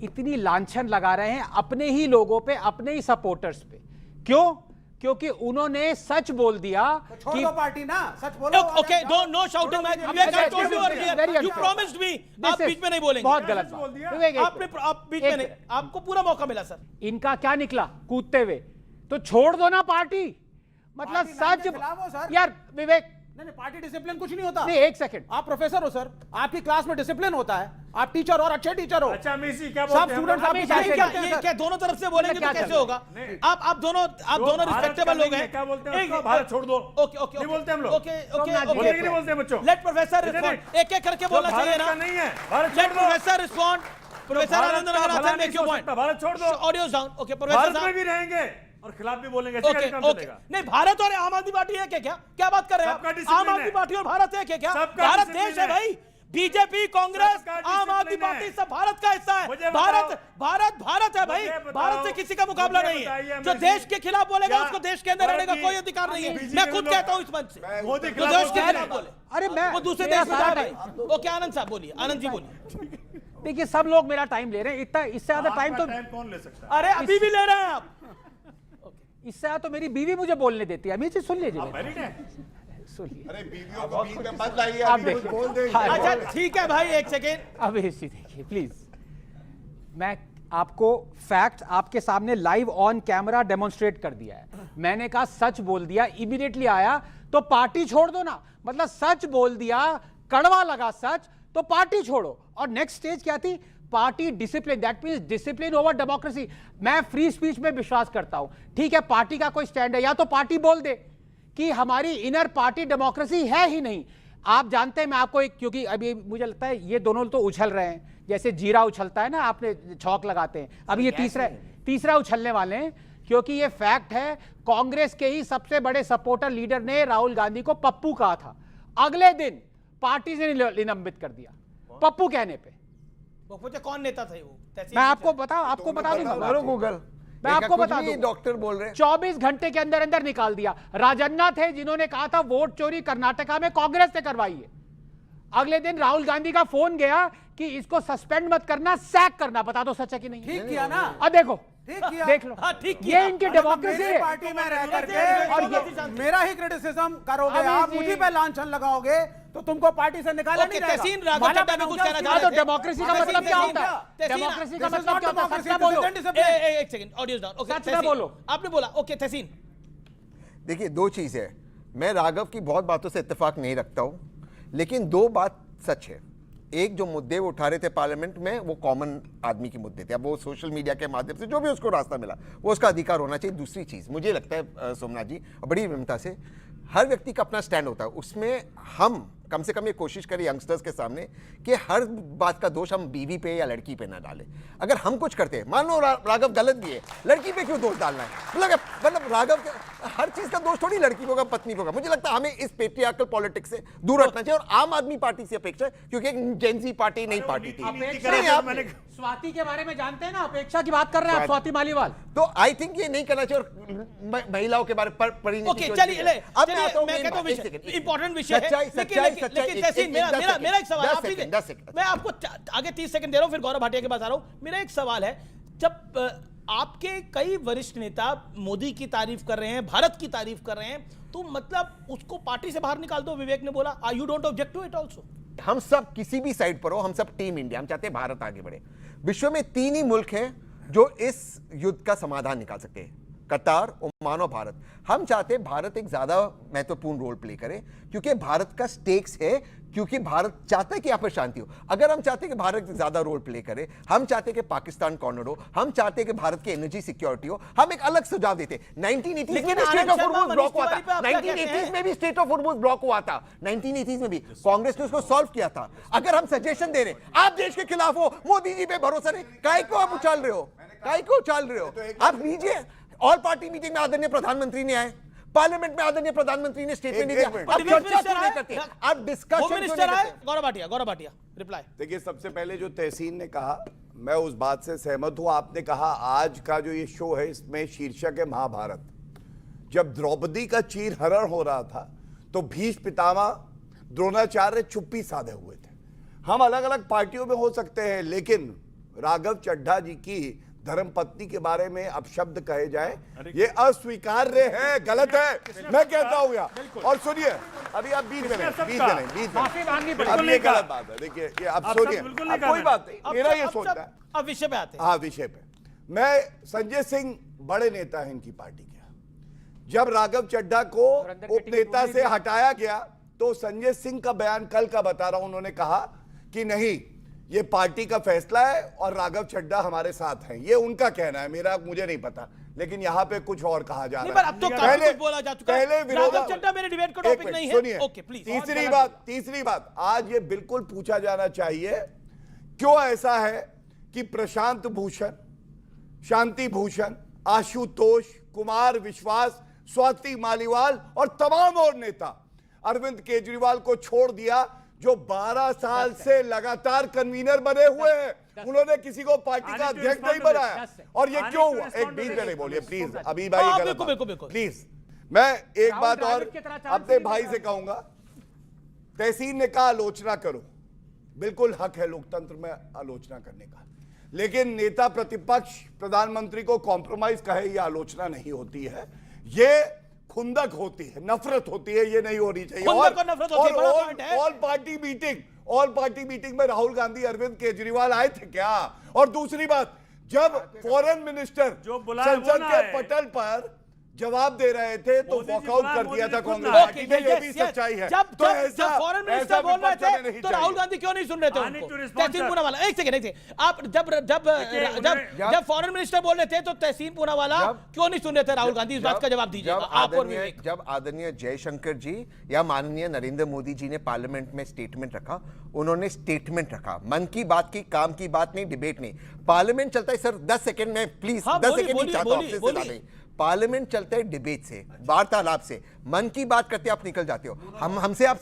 इतनी लांछन लगा रहे हैं अपने ही लोगों पे, अपने ही सपोर्टर्स पे। क्यों? क्योंकि उन्होंने सच बोल दिया छोड़ कि दो पार्टी ना, सच बोलो। Okay, no shouting match, I told you earlier, you promised me, आप बीच में नहीं बोलेंगे। बहुत गलत बात। विवेक, एक आपने, आप बीच में नहीं, आपको पूरा मौका मिला सर। इनका क्या निकला कूदते हुए? तो छोड़ दो ना पार्टी, मतलब पार्टी लाइन के सच खिलाफ हो, सर। यार विवेक, नहीं पार्टी डिसिप्लिन कुछ नहीं होता। नहीं एक सेकंड, आप प्रोफेसर हो सर, आपकी क्लास में डिसिप्लिन होता है, आप टीचर और अच्छे टीचर हो। अच्छा मिसी क्या सब बोलते हैं? स्टूडेंट्स आपकी हमें तारीफ क्या- करते हैं ये सर। क्या दोनों तरफ से बोलेंगे तो क्या कैसे चल रहा होगा? नहीं। आप दोनों भारत रिस्पेक्टेबल का लोग नहीं हैं। है, क्या बोलते हैं उसको? भारत छोड़ दो। ओके ओके नहीं बोलते हम लोग। ओके सोमनाथ जी, ओके बोलते कि नहीं बोलते हैं बच्चों? लेट प्रोफेसर नहीं, रिस्पॉन्ड, एक एक करके बोलना चाहिए भारत ना। का नहीं है, भारत लेट छोड़ दो। प्रोफेसर रिस्पॉन्ड, प्रोफेसर भारत आनंद का भला रंगनाथन नहीं मेक योर सोच पॉइंट। सकता, भारत छोड़ दो। Audios down. Okay professor Bharat में साहब, भी रहेंगे, और खिलाफ भी बोलेंगे, ऐसे कैसे काम चलेगा? नहीं, भारत और आम आदमी पार्टी एक है क्या? क्या बात कर रहे हैं सबका आप? डिसिप्लिन आम आदमी है। पार्टी और भारत एक है क्या? सबका भारत डिसिप्लिन देश है है। भाई। बीजेपी, कांग्रेस, सबका आम आदमी डिसिप्लिन पार्टी है। सब भारत का हिस्सा है। मुझे भारत बताओ। भारत भारत है भाई। मुझे बताओ। भारत से किसी का मुकाबला मुझे नहीं बताइए, है। जो मैं देश के खिलाफ बोलेगा क्या उसको देश के अंदर रहने का भारत कोई की- अधिकार नहीं है। बीजेपी मैं के खुद लोग- कहता हूं इस मंच से, मोदी जो खिलाफ देश के बोलते खिलाफ हैं। बोले अरे मैं वो दूसरे मेरा देश में सारा जाए भाई। ओके, आनंद साहब बोलिए, आनंद जी बोलिए। देखिए सब लोग मेरा टाइम ले रहे हैं, इतना इससे ज्यादा टाइम तो टाइम कौन ले सकता है? अरे अभी भी ले रहे हैं आप। इससे ज्यादा तो मेरी बीवी मुझे बोलने देती है। अमित जी सुन लीजिए, मैरिड है? सुनिए। अरे बीवियों को बीच में मत लाइए, आप अभी कुछ देखिए। बोल देंगे। हाँ, अच्छा ठीक है भाई, एक सेकेंड। अब ऐसी देखिए प्लीज, मैं आपको फैक्ट आपके सामने लाइव ऑन कैमरा डेमोन्स्ट्रेट कर दिया है। मैंने कहा सच बोल दिया, इमीडिएटली आया तो पार्टी छोड़ दो ना। मतलब सच बोल दिया, कड़वा लगा सच, तो पार्टी छोड़ो। और नेक्स्ट स्टेज क्या थी? Party discipline, that means discipline over democracy. मैं फ्री स्पीच में विश्वास करता हूं। ठीक है, पार्टी का कोई स्टैंड है, या तो पार्टी बोल दे कि हमारी इनर पार्टी डेमोक्रेसी है ही नहीं। आप जानते हैं, मैं आपको एक, क्योंकि अभी मुझे लगता है ये दोनों तो उछल रहे हैं, जैसे जीरा उछलता है ना, आपने छौंक लगाते हैं। अब ये तीसरा उछलने वाले हैं, क्योंकि ये फैक्ट है। कांग्रेस के ही सबसे बड़े सपोर्टर लीडर ने राहुल गांधी को पप्पू कहा था, अगले दिन पार्टी से निलंबित कर दिया पप्पू कहने पे। वो पूछे कौन नेता थे वो? मैं आपको बता दूंगा, गूगल मैं आपको बता दूं। डॉक्टर बोल रहे हैं 24 घंटे के अंदर अंदर निकाल दिया। राजन्ना थे जिन्होंने कहा था वोट चोरी कर्नाटका में कांग्रेस से करवाई है। अगले दिन राहुल गांधी का फोन गया कि इसको सस्पेंड मत करना, सैक करना। बता दो सच है कि नहीं? ठीक किया ना? अब देखो, ठीक किया। देख लो, हाँ, ठीक किया। ये इनकी मतलब डेमोक्रेसी मेरी है। पार्टी में रह करके और और मेरा ही क्रिटिसिज्म करोगे अभी आप, जी- मुझे पे लांछन लगाओगे तो तुमको पार्टी से निकाला ओके, नहीं जाएगा। तहसीन राघव माना चड्ढा भी कुछ कहना चाह हाँ, रहे तो थे। डेमोक्रेसी का तहसीन, मतलब क्या तहसीन, होता है? तहसीन, डेमोक्रेसी का This is मतलब not क्या होता है? सच democracy, ना this is बोलो। indiscipline. एक सेकंड, ऑडियो डाउन। ओके, सच ना तहसीन, बोलो। आपने बोला। ओके तहसीन, देखिए, दो चीज़ है। मैं राघव की बहुत बातों से इत्तेफाक नहीं रखता हूं, लेकिन दो बात सच है। एक, जो मुद्दे वो उठा रहे थे पार्लियामेंट में, वो कॉमन आदमी के मुद्दे थे। अब वो सोशल मीडिया के माध्यम से जो भी उसको रास्ता मिला, वो उसका अधिकार होना चाहिए। दूसरी चीज़ मुझे लगता है सोमनाथ जी, बड़ी विनम्रता से, हर व्यक्ति का अपना स्टैंड होता है। उसमें हम कम से कम ये कोशिश करें यंगस्टर्स के सामने कि हर बात का दोष हम बीवी पे या लड़की पे ना डालें। अगर हम कुछ करते हैं, मान लो राघव गलत भी है, लड़की पे क्यों दोष डालना है? मतलब राघव हर चीज का दोष थोड़ी लड़की पे होगा, पत्नी पे होगा। मुझे लगता है हमें इस पेट्रियार्कल पॉलिटिक्स से दूर हटना चाहिए। और आम आदमी पार्टी से अपेक्षा, क्योंकि एक जेनजी पार्टी नई पार्टी थी। नहीं, आप स्वाति के बारे में जानते हैं ना, अपेक्षा की बात कर रहे हैं आप, स्वाति मालीवाल। तो आई थिंक ये नहीं करना चाहिए। और महिलाओं के बारे परिणति ओके चलिए, अब मैं आता हूं मैं कहता हूं एक सेकंड, इंपॉर्टेंट विषय है। सच्चाई, लेकिन तहसीन, मेरा एक सवाल, आप लीजिए। 10 सेकंड। मैं आपको आगे 30 सेकंड दे रहा हूं, फिर गौरव भाटिया के पास आ रहा हूं। मेरा एक सवाल है, जब आपके कई वरिष्ठ नेता मोदी की तारीफ कर रहे हैं, भारत की तारीफ कर रहे हैं, तो मतलब उसको पार्टी से बाहर निकाल दो। विवेक ने बोला, you don't object to it also? हम सब किसी भी साइड पर हो, हम सब टीम इंडिया, हम चाहते हैं भारत आगे बढ़े। विश्व में 3 ही मुल्क हैं जो इस युद्ध का समाधान निकाल सकते हैं, कतार, ओमान और भारत। हम चाहते हैं भारत एक ज्यादा महत्वपूर्ण रोल प्ले करे, क्योंकि भारत का स्टेक्स है, क्योंकि भारत चाहता है कि यहाँ पर शांति हो। अगर हम चाहते हैं कि भारत ज्यादा रोल प्ले करे, हम चाहते हैं कि पाकिस्तान कॉर्नर हो, हम चाहते हैं कि भारत की एनर्जी सिक्योरिटी हो, हम एक अलग सुझाव देते हैं। 1980 में भी स्टेट ऑफ हॉर्मुज ब्लॉक हुआ था, 1980 में भी स्टेट ऑफ हॉर्मुज ब्लॉक हुआ था, 1980 में भी कांग्रेस ने उसको सॉल्व किया था। अगर हम सजेशन दे रहे हैं, आप देश के खिलाफ हो, मोदी जी पे भरोसा नहीं, काहे को आप उछाल रहे हो? काहे को उछाल रहे हो? आप लीजिए, ऑल पार्टी मीटिंग में आदरणीय प्रधानमंत्री ने आए, पार्लियामेंट में आदरणीय प्रधानमंत्री ने स्टेटमेंट दिया। आप चर्चा क्यों नहीं करते? आप डिस्कशन मिनिस्टर आए, गौरव भाटिया रिप्लाई। देखिए, सबसे पहले जो तहसीन ने कहा, मैं उस बात से सहमत हूं। आपने कहा आज का जो ये शो है, इसमें शीर्षक है महाभारत। जब द्रौपदी का चीरहरण हो रहा था, तो भीष्म पितामह द्रोणाचार्य चुप्पी साधे हुए थे। हम अलग अलग पार्टियों में हो सकते हैं, लेकिन राघव चड्ढा जी की धर्मपत्नी के बारे में अपशब्द कहे जाए, ये अस्वीकार्य है, गलत है, मैं कहता हूं यार। और सुनिए, अभी आप बीच में नहीं, अब ये गलत बात है। देखिए, ये अब सुनिए, अब कोई बात नहीं, मेरा ये सोचना है। अब विषय पे आते हैं। हाँ, विषय पे। मैं संजय सिंह बड़े नेता हैं इनकी पार्टी के। जब राघव चड्ढा को उपनेता से हटाया गया, तो संजय सिंह का बयान कल का बता रहा हूं, उन्होंने कहा कि नहीं, ये पार्टी का फैसला है और राघव चड्ढा हमारे साथ हैं। ये उनका कहना है, मुझे नहीं पता, लेकिन यहाँ पे कुछ और कहा जा रहा है। अब तो काफी कुछ बोला जा चुका है। पहले राघव चड्ढा मेरे डिबेट का टॉपिक नहीं है। सुनिए, ओके प्लीज। तीसरी बात, आज ये बिल्कुल पूछा जाना चाहिए, क्यों ऐसा है कि प्रशांत भूषण, शांति भूषण, आशुतोष, कुमार विश्वास, स्वाति मालीवाल और तमाम और नेता अरविंद केजरीवाल को छोड़ दिया, जो 12 साल से लगातार कन्वीनर बने हुए हैं। उन्होंने किसी को पार्टी का अध्यक्ष नहीं बनाया। और ये क्यों हुआ? एक बीच में नहीं बोलिए प्लीज, अभी भाई प्लीज। मैं एक बात और अपने भाई से कहूंगा, तहसीन ने कहा आलोचना करो, बिल्कुल हक है लोकतंत्र में आलोचना करने का, लेकिन नेता प्रतिपक्ष प्रधानमंत्री को कॉम्प्रोमाइज कहे ये आलोचना नहीं होती है, ये खुंदक होती है, नफरत होती है, ये नहीं होनी चाहिए। ऑल पार्टी मीटिंग में राहुल गांधी अरविंद केजरीवाल आए थे क्या? और दूसरी बात, जब फॉरेन मिनिस्टर संसद के पटल पर जवाब दे रहे थे तो वॉकआउट कर दिया था कांग्रेस पार्टी ने, ये भी सच्चाई है। जब फॉरेन मिनिस्टर बोल रहे थे तो राहुल गांधी क्यों नहीं सुन रहे थे उनको? तहसीन पूनावाला, एक सेकंड, आप जब फॉरेन मिनिस्टर बोल रहे थे तो तहसीन पूनावाला क्यों नहीं सुन रहे थे राहुल गांधी? इस बात का जवाब दीजिए आप। और जब आदरणीय जयशंकर जी या माननीय नरेंद्र मोदी जी ने पार्लियामेंट में स्टेटमेंट रखा, उन्होंने स्टेटमेंट रखा, मन की बात की, काम की बात नहीं, डिबेट नहीं। पार्लियामेंट चलता है सर 10 सेकंड में, प्लीज 10 सेकंड नहीं चाहता आपसे, पार्लियामेंट चलता है डिबेट से, वार्तालाप से। मन की बात करते आप निकल जाते हो। हमसे आप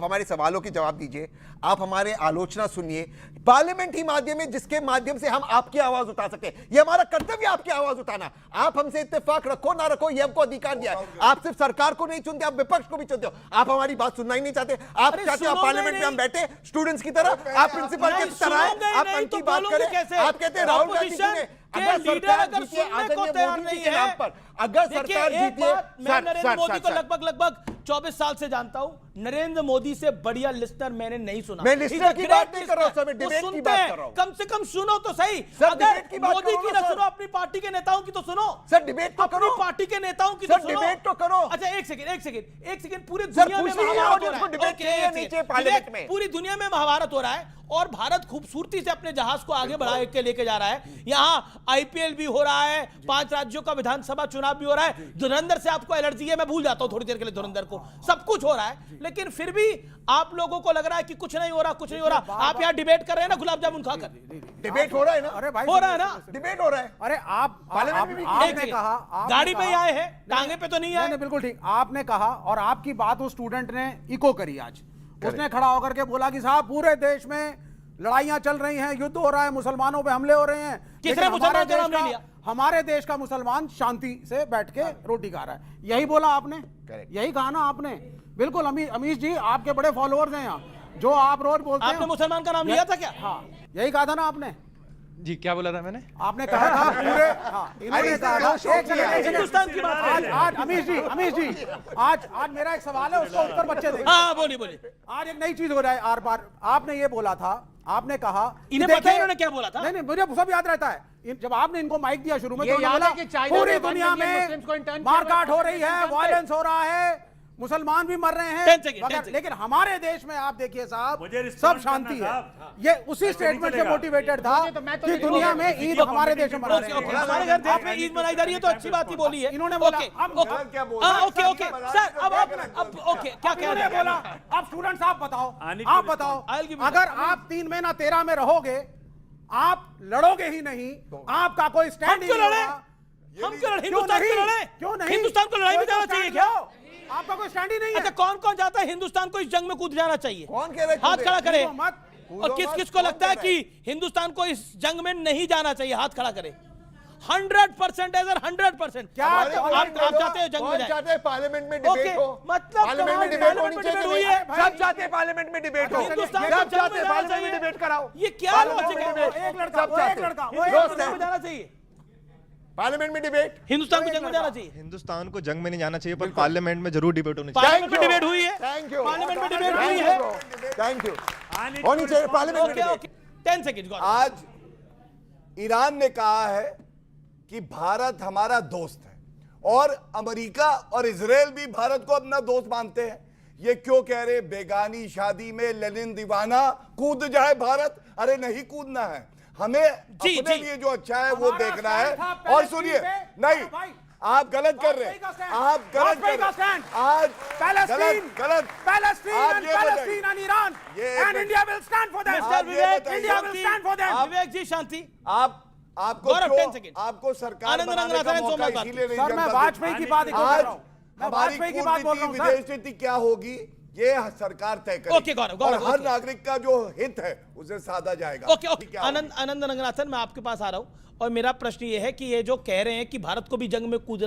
हमारे सवालों के जवाब दीजिए, आप हमारे आलोचना सुनिए। पार्लियामेंट ही माध्यम है जिसके माध्यम से हम आपकी आवाज उठा सकते हैं। ये हमारा कर्तव्य आपकी आवाज उठाना। आप हमसे इत्तेफाक रखो ना रखो, ये हमको अधिकार दिया है। आप सिर्फ सरकार को नहीं चुनते, आप विपक्ष को भी चुनते हो। आप हमारी बात सुनना ही नहीं चाहते। आप चाहते हो पार्लियामेंट में हम बैठे स्टूडेंट्स की तरह, आप प्रिंसिपल की तरह आप मन की बात करें। आप कहते हैं राहुल गांधी जी ने, अगर सरकार जीती है आदरणीय मोदी जी के नाम पर, अगर सरकार जीती है, मैं नरेंद्र मोदी को लगभग 24 साल से जानता हूं, नरेंद्र मोदी से बढ़िया लिस्टर मैंने नहीं सुना। मैं लिस्टर की बात नहीं कर रहा हूं सर, मैं डिबेट की बात कर रहा हूं। कम से कम सुनो तो सही। अगर मोदी की ना सुनो, अपनी पार्टी के नेताओं की तो सुनो सर। डिबेट तो करो, अपनी पार्टी के नेताओं की तो सुनो। डिबेट तो करो। अच्छा एक सेकंड, पूरी दुनिया में महाभारत हो रहा है, पूरी दुनिया में महाभारत हो रहा है और भारत खूबसूरती से अपने जहाज को आगे बढ़ा के लेके जा रहा है। यहाँ आईपीएल भी हो रहा है, 5 राज्यों का विधानसभा चुनाव भी हो रहा है। धुरंधर से आपको एलर्जी है, मैं भूल जाता हूं थोड़ी देर के लिए धुरंधर को, सब कुछ हो रहा है, लेकिन फिर भी आप लोगों को लग रहा है कि कुछ नहीं हो रहा, कुछ नहीं हो रहा। आप यहाँ डिबेट कर रहे हैं ना गुलाब जामुन खाकर। डिबेट हो रहा है ना? अरे भाई हो रहा है ना, डिबेट हो रहा है। अरे आपने कहा गाड़ी पे आए हैं, टांगे पे तो नहीं आए। बिल्कुल ठीक, आपने कहा और आपकी बात उस स्टूडेंट ने इको करी। आज उसने खड़ा होकर के बोला कि साहब पूरे देश में लड़ाइयां चल रही हैं, युद्ध हो रहा है, मुसलमानों पे हमले हो रहे हैं। किसने मुसलमान का नाम नहीं लिया? हमारे देश का मुसलमान शांति से बैठ के रोटी खा रहा है। यही बोला आपने, यही कहा ना आपने। बिल्कुल अमीश जी, आपके बड़े फॉलोअर्स हैं यहाँ, जो आप रोज बोलते हैं। आपने मुसलमान का नाम लिया था क्या? हाँ, यही कहा था ना आपने। जी क्या बोला था मैंने? आपने कहा था पूरे, इन्होंने कहा था हिंदुस्तान की बात। आज अमीश जी आज मेरा एक सवाल है, उसका उत्तर बच्चे देंगे। हाँ बोलिए। आज एक नई चीज हो रहा है आर पार। आपने ये बोला था, आपने कहा, इन्हें पता है इन्होंने क्या बोला था? नहीं मुझे सब याद रहता है। जब आपने इनको माइक दिया शुरू में तो बोला पूरी दुनिया में मारकाट हो रही है, वायलेंस हो रहा है, मुसलमान भी मर रहे हैं, लेकिन हमारे देश में आप देखिए साहब सब शांति है। ये उसी स्टेटमेंट से मोटिवेटेड था कि दुनिया में ईद हमारे देश में मना रहे हैं। हमारे घर देश में ईद मनाई जा रही है तो अच्छी बात ही बोली है इन्होंने बोला। ओके सर, अब ओके क्या कह रहे हैं? बोला अब स्टूडेंट्स आप बताओ, अगर आप 3 महीना 13 में रहोगे, आप लड़ोगे ही नहीं, आपका कोई स्टैंड क्यों लड़े? हम क्यों लड़े? क्यों नहीं? हिंदुस्तान को लड़ाई में जाना चाहिए क्या? आपका कोई स्टैंड ही नहीं है। अच्छा कौन कौन चाहता है हिंदुस्तान को इस जंग में कूद जाना चाहिए? कौन कह रहा है? हाथ खड़ा करे। और किस को लगता है कि हिंदुस्तान को इस जंग में नहीं जाना चाहिए? हाथ खड़ा करे। 100% 100%। क्या आप चाहते हो जंग में जाए? चाहते हैं पार्लियामेंट में डिबेट हो? मतलब पार्लियामेंट में डिबेट होनी चाहिए। सब चाहते हैं पार्लियामेंट में डिबेट हो। हिंदुस्तान सब चाहते हैं पार्लियामेंट में डिबेट कराओ। ये क्या लॉजिक है? एक लड़का जाना चाहिए पार्लियामेंट में डिबेट। हिंदुस्तान को जंग में जाना चाहिए। हिंदुस्तान को जंग में नहीं जाना चाहिए, पर पार्लियामेंट में जरूर डिबेट होनी चाहिए। पार्लियामेंट में डिबेट हुई है। Thank you. पार्लियामेंट में डिबेट हुई है। Thank you. होनी चाहिए पार्लियामेंट में डिबेट। 10 सेकंड। आज ईरान ने कहा है कि भारत हमारा दोस्त है और अमेरिका और इजराइल भी भारत को अपना दोस्त मानते हैं। ये क्यों कह रहे बेगानी शादी में लेनिन दीवाना कूद जाए भारत? अरे नहीं कूदना है, हमें अपने लिए जो अच्छा है वो देखना है। और सुनिए, नहीं आप गलत कर रहे हैं, आप गलत कर रहे हैं। आज गलत Palestine and Iran and India will stand for them. Mister Vivek, India will stand for them. Vivek ji शांति। आप आपको गौरव, 10 क्यों सेकंड। आपको सरकार आनंद बनाने रंगनाथन का and मौका सोमनाथ इसीलिए नहीं सर, मैं जनता वाजपेयी की बात ही कर आज रहा हूं। मैं हमारी वाजपेयी की बात बोल रहा हूं, कूटनीति सर। विदेश नीति क्या होगी ये सरकार तय करेगी। ओके, गौरव, और हर ओके। नागरिक का जो हित है उसे साधा जाएगा। ओके ओके, आनंद रंगनाथन, मैं आपके पास आ रहा हूं और मेरा प्रश्न ये है कि ये जो कह रहे हैं कि भारत को भी जंग में कूद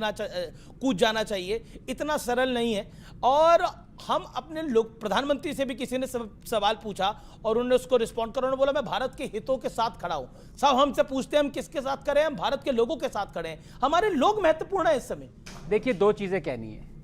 जाना चाहिए, इतना सरल नहीं है। और हम अपने लोग प्रधानमंत्री से भी किसी ने सवाल पूछा और उन्होंने उसको रिस्पॉन्ड करा, उन्होंने बोला मैं भारत के हितों के साथ खड़ा हूं। सब हमसे पूछते हैं हम किसके साथ खड़े हैं, हम भारत के लोगों के साथ खड़े हैं। हमारे लोग महत्वपूर्ण है इस समय। देखिए, दो चीजें कहनी है।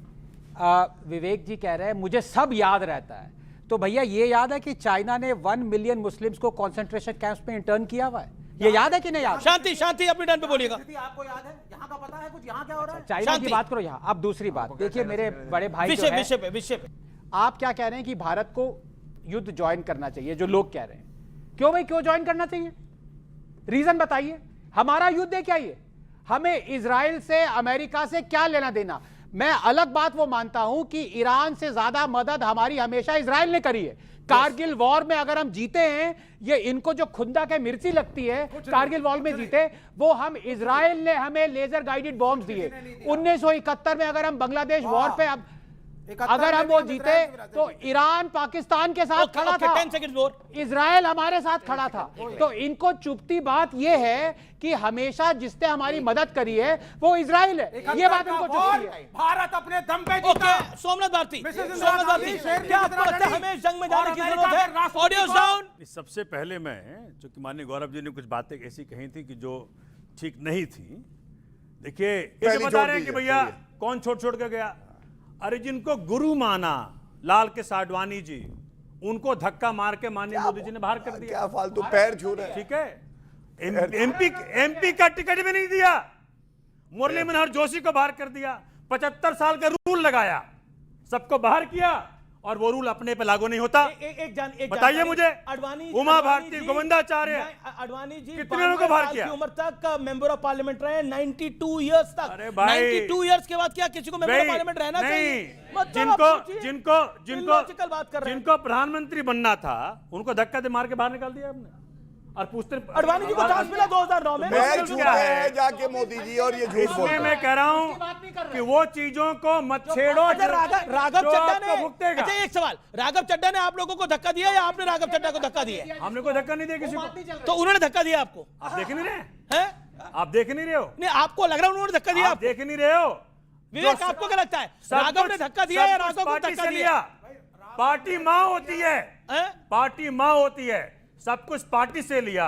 विवेक जी कह रहे हैं मुझे सब याद रहता है, तो भैया ये याद है कि चाइना ने 1 मिलियन मुस्लिम्स को कंसंट्रेशन कैंप्स में इंटर्न किया हुआ है? ये याद है कि नहीं याद? शांति शांति, अपनी टर्न पे बोलिएगा। आपको याद है? यहाँ का पता है कुछ? यहाँ क्या हो रहा है? चाइना की बात करो यहाँ। अब दूसरी बात देखिए, मेरे बड़े भाई जो है, विषय पे आप क्या कह रहे हैं कि भारत को युद्ध ज्वाइन करना चाहिए, जो लोग कह रहे हैं। क्यों भाई, क्यों ज्वाइन करना चाहिए? रीजन बताइए। हमारा युद्ध है क्या ये? हमें इजराइल से, अमेरिका से क्या लेना देना? मैं अलग बात वो मानता हूं कि ईरान से ज्यादा मदद हमारी हमेशा इजराइल ने करी है। कारगिल वॉर में अगर हम जीते हैं, ये इनको जो खुंदा के मिर्ची लगती है कारगिल वॉर में जीते, वो हम इजराइल ने हमें लेजर गाइडेड बॉम्ब्स दिए। 1971 में अगर हम बांग्लादेश वॉर पे अगर हम वो जीते तो ईरान पाकिस्तान के साथ खड़ा था, 10 सेकंड और इजराइल हमारे साथ खड़ा था। तो इनको चुभती बात ये है कि हमेशा जिसने हमारी मदद करी है वो इजराइल है। ये बात इनको चुभती है। भारत अपने दम पे जीता। ओके, सोमनाथ भारती, क्या आपको लगता है हमें जंग में जाने की जरूरत है? Audio down. सबसे पहले मैं, चूंकि माननीय गौरव जी ने कुछ बातें ऐसी कही थी कि जो ठीक नहीं थी। देखिए, ये बता रहे हैं कि भैया कौन छोड़ के गया। अरे जिनको गुरु माना लाल के साडवानी जी, उनको धक्का मार के माननीय मोदी जी ने बाहर कर दिया। क्या फालतू पैर छू रहे हैं? ठीक है, एमपी का टिकट भी नहीं दिया, मुरली मनोहर जोशी को बाहर कर दिया। 75 साल का रूल लगाया, सबको बाहर किया, और वो रूल अपने पे लागू नहीं होता। एक बताइए मुझे, अडवाणी, उमा भारती, गोविंदाचार्य, अडवाणी जी कितने लोगों को बाहर किया? उम्र तक मेंबर ऑफ पार्लियामेंट रहे, 92 इयर्स तक। अरे भाई, 92 इयर्स के बाद क्या किसी को मेंबर ऑफ पार्लियामेंट रहना चाहिए? जिनको प्रधानमंत्री बनना था उनको धक्का दे मार के बाहर निकाल दिया आपने। और पूछते अडवाणी जी को चांस मिला 2009 में। मैं छू रहे हैं जाके मोदी जी, और ये झूठ बोल रहे हैं। मैं कह रहा हूं कि वो चीजों को मत छेड़ो। राघव चड्ढा ने, अच्छा एक सवाल, राघव चड्ढा ने आप लोगों को धक्का दिया या आपने राघव चड्ढा को धक्का दिया? हमने कोई धक्का नहीं दिया किसी को। तो उन्होंने धक्का दिया आपको? आप देख नहीं रहे हैं? आप देख नहीं रहे हो? नहीं, आपको लग रहा है उन्होंने धक्का दिया? आप देख नहीं रहे हो? विवेक, आपको क्या लगता है, राघव ने धक्का दिया या राघव को धक्का दिया? पार्टी मां होती है, पार्टी मां होती है, सब कुछ पार्टी से लिया।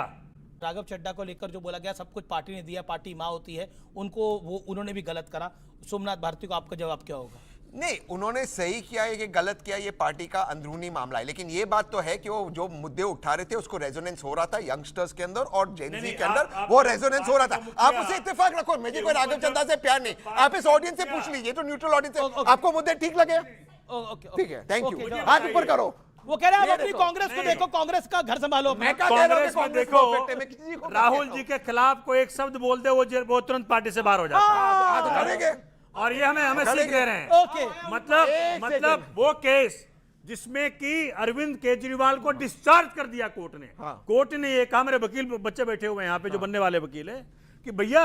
राघव चड्ढा को लेकर जो बोला गया सब कुछ पार्टी ने दिया, पार्टी मां होती है, उनको वो उन्होंने भी गलत करा। सोमनाथ भारती को आपका जवाब क्या होगा? नहीं, उन्होंने सही किया है कि गलत किया, ये पार्टी का अंदरूनी मामला है। लेकिन ये बात तो है कि वो जो मुद्दे उठा रहे थे उसको रेजोनेंस हो रहा था यंगस्टर्स के अंदर और जेनजी के अंदर, वो रेजोनेंस हो रहा था। आप उसे इत्तेफाक रखो, मुझे कोई राघव चड्ढा से प्यार नहीं। आप इस ऑडियंस से पूछ लीजिए, तो न्यूट्रल ऑडियंस है, आपको मुद्दे ठीक लगे? ठीक है, थैंक यू। हाथ ऊपर करो। वो कह रहे हैं आप अपनी कांग्रेस को देखो, कांग्रेस का घर संभालो। कांग्रेस में देखो, राहुल जी के खिलाफ कोई एक शब्द बोल दे वो तुरंत पार्टी से बाहर हो जाता है। और ये हमें सीख दे रहे हैं। ओके, मतलब वो केस जिसमें कि अरविंद केजरीवाल को डिस्चार्ज कर दिया कोर्ट ने। कोर्ट ने ये कहा, मेरे वकील बच्चे बैठे हुए हैं यहाँ पे जो बनने वाले वकील है, कि भैया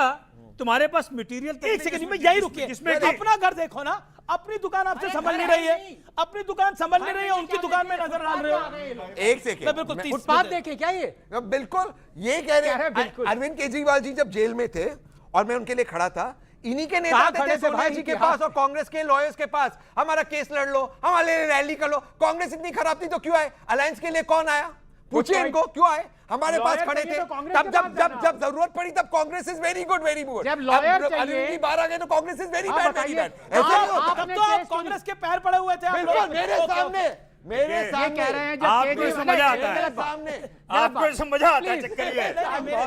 तुम्हारे पास मटेरियल। एक सेकंड में यही रुकिए, अपना घर देखो ना, अपनी दुकान आपसे संभल नहीं रही है, अपनी दुकान संभल नहीं रही है, उनकी दुकान में नजर डाल रहे हो। एक सेकंड, बिल्कुल फुटपाथ देखे क्या ये? बिल्कुल ये कह रहे हैं। अरविंद केजरीवाल जी जब जेल में थे और मैं उनके लिए खड़ा था, इन्हीं के नेता थे सोनिया जी के पास और कांग्रेस के लॉयर्स के पास, हमारा केस लड़ लो, हमारे लिए रैली कर लो। कांग्रेस इतनी खराब थी तो क्यों आए? अलायंस के लिए कौन आया? पूछिए इनको, क्यों आए? हमारे पास खड़े थे तब, जब जरूरत पड़ी तब Congress is very good, very good. जब लॉयर चाहिए बाहर आ गए तो Congress is very bad, very bad. तब तो आप कांग्रेस के पैर पड़े हुए थे। बिल्कुल मेरे सामने कह रहे हैं, आपको समझ आता है, आपको समझ आता है। चक्कर ये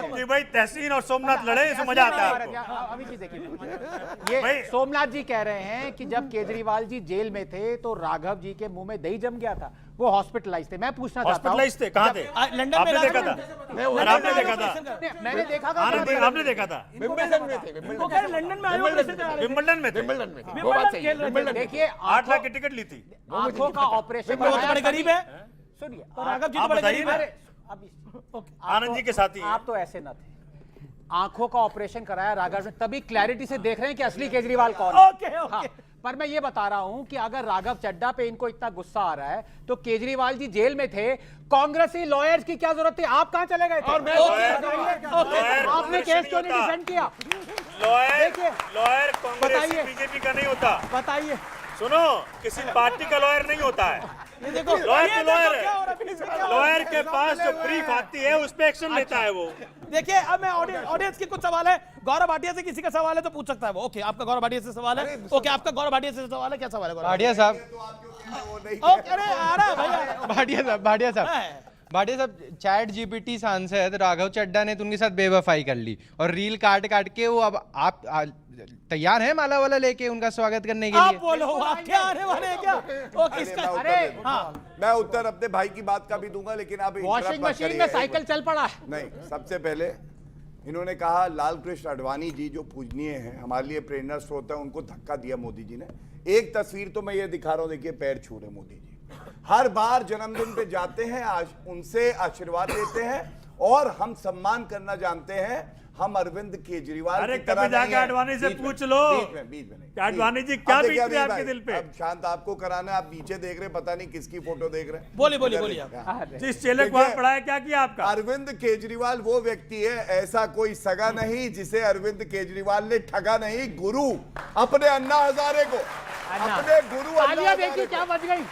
कि भाई तहसीन और सोमनाथ लड़े, समझ आता है आपको। ये सोमनाथ जी कह रहे हैं कि जब केजरीवाल जी जेल में थे तो राघव जी के मुंह में दही जम गया था, वो हॉस्पिटलाइज थे। मैं पूछना चाहता हूं, हॉस्पिटलाइज थे? कहां थे? लंदन में। आपने देखा था? आपने देखा था? मैंने देखा था। आपने देखा था? विंबलडन में थे, लंदन में आए, विंबलडन में थे। देखिए, 8 लाख की टिकट ली थी। आंखों का ऑपरेशन बड़े गरीब है। सुनिए, राघव जी तो बड़े गरीब है। आनंद जी के साथी आप तो ऐसे ना थे। आंखों का ऑपरेशन कराया राघव ने, तभी क्लैरिटी से देख रहे हैं कि असली केजरीवाल कौन है। Okay, okay. हाँ, पर मैं ये बता रहा हूं कि अगर राघव चड्ढा पे इनको इतना गुस्सा आ रहा है तो केजरीवाल जी जेल में थे, कांग्रेसी लॉयर्स की क्या जरूरत थी? आप कहां चले गए थे? और मैं आपने केस क्यों नहीं डिफेंड किया? लॉयर बताइए। कांग्रेस बीजेपी का नहीं होता। बताइए। सुनो, किसी पार्टी का लॉयर नहीं होता है। देखो लॉयर ये तो देखो लॉयर क्या हो रहा है। है, बीच में क्या हो रहा है? लॉयर के पास जो ब्रीफ आती है उस पे एक्शन लेता है वो। देखिए अब मैं ऑडियंस की कुछ सवाल है, गौरव भाटिया से किसी का सवाल है तो पूछ सकता है वो। ओके, आपका गौरव भाटिया से सवाल है। ओके, आपका गौरव भाटिया से सवाल है, क्या सवाल है गौरव भाटिया साहब, ओके, अरे आ रहा है भैया। भाटिया साहब, चैट जीपीटी सांसद राघव चड्ढा ने तो उनके साथ बेवफाई कर ली और रील काट के वो अब आप तैयार हैं माला वाला लेके उनका स्वागत करने के लिए? आप बोलो, आप क्या आने वाले हैं क्या? ओके, इसका अरे हाँ, मैं उत्तर अपने भाई की बात का भी दूंगा, लेकिन आप वॉशिंग मशीन में साइकिल चल पड़ा है। नहीं, सबसे पहले इन्होंने कहा लाल कृष्ण आडवाणी जी जो पूजनीय हैं, हमारे लिए प्रेरणा स्रोत है, उनको धक्का दिया मोदी जी ने। एक तस्वीर तो मैं ये दिखा रहा हूं, देखिए पैर छू रहे मोदी जी। हर बार जन्मदिन पे जाते हैं, उनसे आशीर्वाद लेते हैं और हम सम्मान करना जानते हैं। हम अरविंद केजरीवाल अरे की तरह कभी जाके आडवाणी से पूछ लो बीच में नहीं। आडवाणी जी क्या अब देखिए बीत रही है अभी आपके भाई, दिल पे? अब शांत आपको कराना है, आप नीचे देख रहे हैं, पता नहीं किसकी फोटो देख रहे हैं। बोलिए हाँ। जिस चेले को आप पढ़ाया, क्या किया आपका? अरविंद केजरीवाल वो व्यक्ति है, ऐसा कोई सगा नहीं जिसे अरविंद केजरीवाल ने ठगा नहीं। गुरु अपने अन्ना हजारे को, अपने गुरु अन्ना हजारे क्या बच गई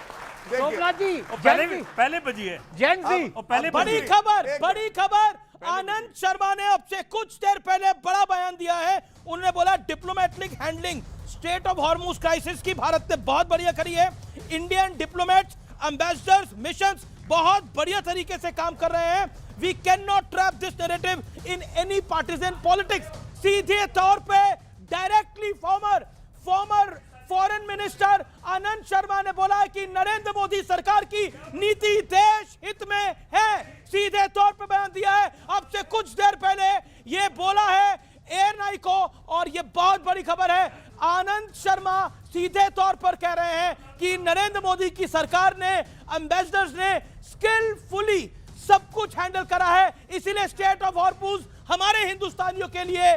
सोमनाथ जी? पहले बजी है जैन जी, बड़ी खबर आनंद शर्मा ने अब से कुछ देर पहले बड़ा बयान दिया है। उन्होंने बोला diplomatic handling state of Hormuz crisis की भारत ने बहुत बढ़िया करी है। इंडियन डिप्लोमेट्स, एम्बेसडर्स, मिशंस बहुत बढ़िया तरीके से काम कर रहे हैं। We can not trap this narrative in any partisan politics. सीधे तौर पे directly former foreign minister Anand Sharma ने बोला है कि नरेंद्र मोदी सरकार की नीति देश हित में है। सीधे तौर पे बयान दिया है, अब से कुछ देर पहले ये बोला है एएनआई को, और ये बहुत बड़ी खबर है। आनंद शर्मा सीधे तौर पर कह रहे हैं कि नरेंद्र मोदी की सरकार ने, एम्बेसडर्स ने स्किलफुली सब कुछ हैंडल करा है, इसीलिए स्टेट ऑफ हॉर्मुज हमारे हिंदुस्तानियों के लिए,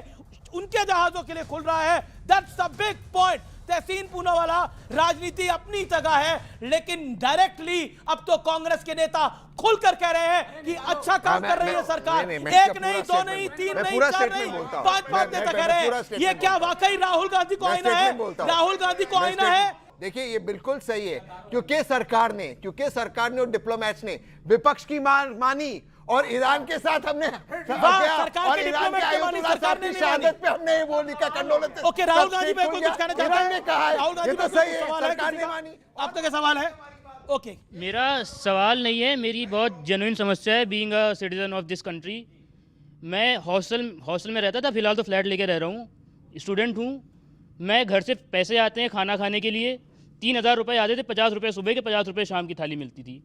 उनके जहाजों के लिए खुल रहा है। That's the big point. Tehseen Poonawalla राजनीति अपनी जगह है, लेकिन डायरेक्टली अब तो कांग्रेस के नेता खुलकर कह रहे हैं कि अच्छा काम कर रही है सरकार। एक नहीं, दो नहीं, तीन नहीं, चार नहीं, पांच नेता कह रहे हैं। ये क्या वाकई राहुल गांधी को आईना है? राहुल गांधी को आईना है? देखिए ये बिल्कुल सही है, क्योंकि सरकार ने और डिप्लोमेट्स ने विपक्ष की मानी और ईरान के साथ हमने सरकार के डिप्लोमेट के मानी, सरकार ने शहादत पे हमने वो लिखा कंडोलेंस। ओके, राहुल गांधी पे कुछ कहना चाहता है? राहुल गांधी तो सही है, सरकार ने मानी। आपका क्या सवाल है? ओके, मेरा सवाल नहीं है, मेरी बहुत जेन्युइन समस्या है। Being a citizen of this country, मैं हॉस्टल में रहता था, फिलहाल तो फ्लैट लेके रह रहा हूँ, स्टूडेंट हूँ। मैं घर से पैसे आते हैं खाना खाने के लिए, 3,000 रुपये आते थे, 50 रुपये सुबह के, 50 रुपये शाम की थाली मिलती थी।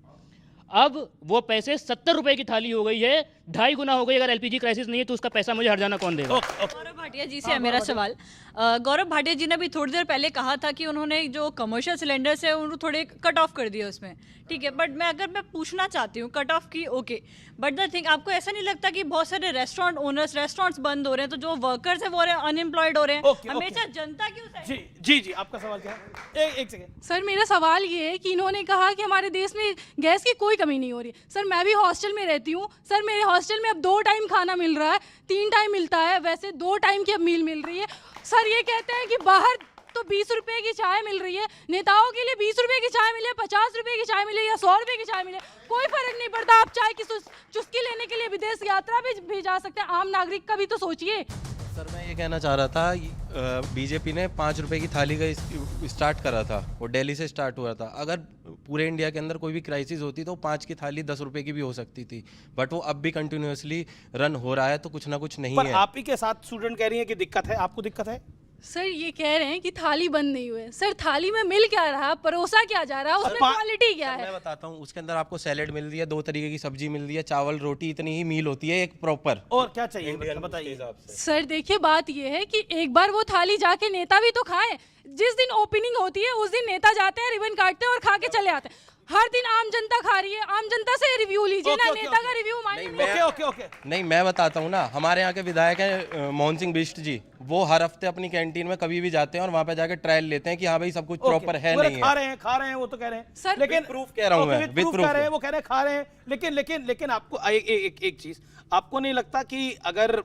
अब वो पैसे 70 रुपए की थाली हो गई है, 2.5 गुना हो गई। अगर एलपीजी क्राइसिस नहीं है तो उसका पैसा मुझे हर जाना कौन देगा? गौरव भाटिया जी से है मेरा सवाल। गौरव भाटिया जी ने भी थोड़ी देर पहले कहा था कि उन्होंने जो कमर्शियल सिलेंडर्स है उनको थोड़े कट ऑफ कर दिया उसमें, ठीक है, बट मैं पूछना चाहती हूँ, कट ऑफ की ओके, बट द थिंग, आपको ऐसा नहीं लगता कि बहुत सारे रेस्टोरेंट ओनर्स, रेस्टोरेंट्स बंद हो रहे हैं, तो जो वर्कर्स है वो अनएम्प्लॉयड हो रहे हैं? हमेशा जनता क्यों? जी, आपका सवाल क्या है? एक सेकेंड सर, मेरा सवाल ये है कि इन्होंने कहा कि हमारे देश में गैस की कोई कमी नहीं हो रही। सर, मैं भी हॉस्टल में रहती हूँ। सर, मेरे हॉस्टल में अब 2 टाइम खाना मिल रहा है, 3 टाइम मिलता है, वैसे 2 टाइम की अब मील मिल रही है। सर, ये कहते हैं कि बाहर तो 20 रुपए की चाय मिल रही है, नेताओं के लिए 20 रुपए की चाय मिले, 50 रुपए की चाय मिले या 100 रुपए की चाय मिले, कोई फर्क नहीं पड़ता। आप चाय की चुस्की लेने के लिए विदेश यात्रा भी जा सकते हैं। आम नागरिक का भी तो सोचिए। सर, मैं ये कहना चाह रहा था, बीजेपी ने 5 रुपए की थाली का स्टार्ट करा था, वो दिल्ली से स्टार्ट हुआ था। अगर पूरे इंडिया के अंदर कोई भी क्राइसिस होती तो 5 की थाली 10 रुपए की भी हो सकती थी, बट वो अब भी कंटिन्यूअसली रन हो रहा है, तो कुछ ना कुछ नहीं है। आप ही के साथ स्टूडेंट कह रही है कि दिक्कत है, आपको दिक्कत है? सर, ये कह रहे हैं कि थाली बंद नहीं हुई है। सर, थाली में मिल क्या रहा, परोसा क्या जा रहा है, उसमें क्वालिटी क्या है? मैं बताता हूँ, उसके अंदर आपको सैलेड मिल रही है, 2 तरीके की सब्जी मिल रही है, चावल रोटी, इतनी ही मील होती है एक प्रॉपर। और क्या चाहिए बताइए? सर देखिए, बात ये है कि एक बार वो थाली जाके नेता भी तो खाएं। जिस दिन ओपनिंग होती है उस दिन नेता जाते हैं, रिबन काटते हैं और खा के चले आते हैं। हर दिन आम जनता खा रही है, आम जनता से रिव्यू लीजिए ना, नेता का रिव्यू मानिए। ओके नहीं, मैं बताता हूँ ना, हमारे यहाँ के विधायक हैं मोहन सिंह बिष्ट जी, वो हर हफ्ते अपनी कैंटीन में कभी भी जाते हैं और वहाँ पे जाके ट्रायल लेते हैं कि हाँ भाई सब कुछ प्रॉपर है नहीं है। खा रहे हैं वो तो कह रहे हैं सर, लेकिन प्रूफ कह रहा हूँ मैं, विद प्रूफ कह रहे हैं, वो कह रहे हैं खा रहे हैं, लेकिन आपको एक चीज, आपको नहीं लगता कि अगर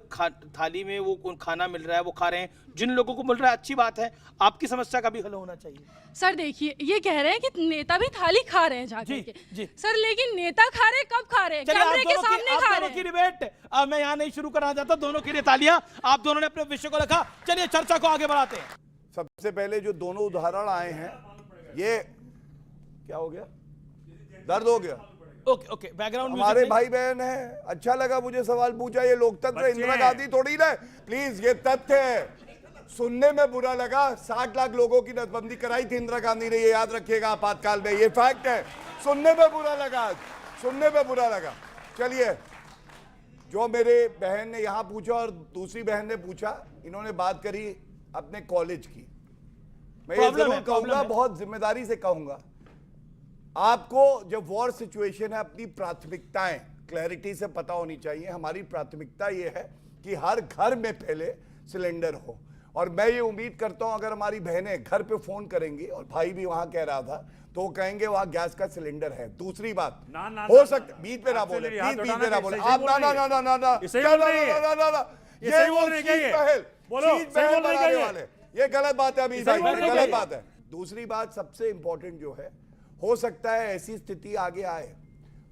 थाली में वो खाना मिल रहा है, वो खा रहे हैं, जिन लोगों को मिल रहा है अच्छी बात है, आपकी समस्या का भी हल होना चाहिए? सर देखिए, ये कह रहे हैं कि नेता भी थाली खा रहे हैं जाके के। सर लेकिन नेता खा रहे कब खा रहे हैं? कैमरे के सामने खा रहे हैं। की डिबेट अब मैं यहाँ नहीं शुरू करना चाहता, दोनों के लिए तालियां, आप दोनों ने अपने विषय को रखा। चलिए चर्चा को आगे बढ़ाते हैं। सबसे पहले जो दोनों उदाहरण आए हैं, ये क्या हो गया, दर्द हो गया। ओके बैकग्राउंड हमारे भाई बहन है, अच्छा लगा मुझे सवाल पूछा, ये लोकतंत्र इंदिरा गांधी थोड़ी ना, प्लीज ये तथ्य है। सुनने में बुरा लगा, 60 लाख लोगों की नसबंदी कराई थी इंदिरा गांधी ने, ये याद रखिएगा आपातकाल में, ये फैक्ट है। सुनने में बुरा लगा, सुनने में बुरा लगा। चलिए, जो मेरे बहन ने यहां पूछा और दूसरी बहन ने पूछा, इन्होंने बात करी अपने कॉलेज की। मैं ये जरूर कहूंगा, बहुत जिम्मेदारी से कहूंगा, आपको जब वॉर सिचुएशन है, अपनी प्राथमिकताएं क्लैरिटी से पता होनी चाहिए। हमारी प्राथमिकता ये है कि हर घर में पहले सिलेंडर हो, और मैं ये उम्मीद करता हूं अगर हमारी बहनें घर पे फोन करेंगी, और भाई भी वहां कह रहा था, तो वो कहेंगे वहां गैस का सिलेंडर है। दूसरी बात, हो सकता बीच में ना बोले, बीच में ना बोले आप, ना ये वो चीज पहल बनाने वाले, ये गलत बात है अमीर भाई, गलत बात है। दूसरी बात सबसे इंपॉर्टेंट जो है, हो सकता है ऐसी स्थिति आगे आए,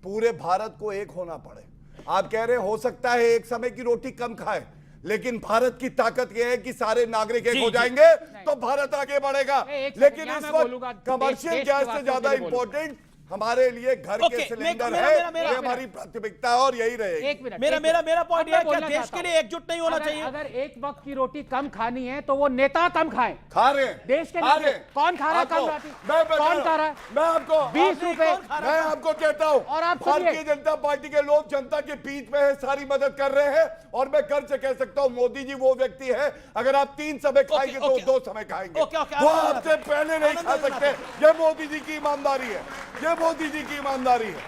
पूरे भारत को एक होना पड़े। आप कह रहे हैं हो सकता है एक समय की रोटी कम खाए, लेकिन भारत की ताकत यह है कि सारे नागरिक एक हो जाएंगे तो भारत आगे बढ़ेगा। लेकिन इस वक्त कमर्शियल गैस से ज्यादा इंपॉर्टेंट हमारे लिए घर के सिलेंडर है, ये हमारी प्राथमिकता है और यही रहेगी। एक मिनट, मेरा पॉइंट ये है कि देश के लिए एकजुट नहीं होना चाहिए। अगर एक वक्त की रोटी कम खानी है तो वो नेता कम खाएं। खा रहे हैं देश के लिए कौन खा रहा है कम रोटी? कौन खा रहा है? मैं आपको 20 रुपए, मैं आपको कहता हूँ, और आप भारतीय जनता पार्टी के लोग जनता के बीच में है, सारी मदद कर रहे हैं, और मैं कर से कह सकता हूँ मोदी जी वो व्यक्ति है, अगर आप 3 समय खाएंगे तो 2 समय खाएंगे, वो आपसे पहले नहीं खा सकते। ये मोदी जी की ईमानदारी है, ये मोदी जी की ईमानदारी है।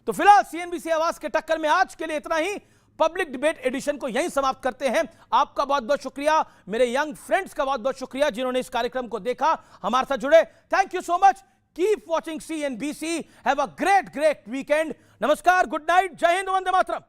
तो फिलहाल सीएनबीसी आवाज के टक्कर में आज के लिए इतना ही। पब्लिक डिबेट एडिशन को यहीं समाप्त करते हैं। आपका बहुत बहुत शुक्रिया, मेरे यंग फ्रेंड्स का बहुत बहुत शुक्रिया जिन्होंने इस कार्यक्रम को देखा, हमारे साथ जुड़े। Thank you so much. Keep watching CNBC. Have a great weekend. नमस्कार, गुड नाइट, जय हिंद, वंदे मातरम।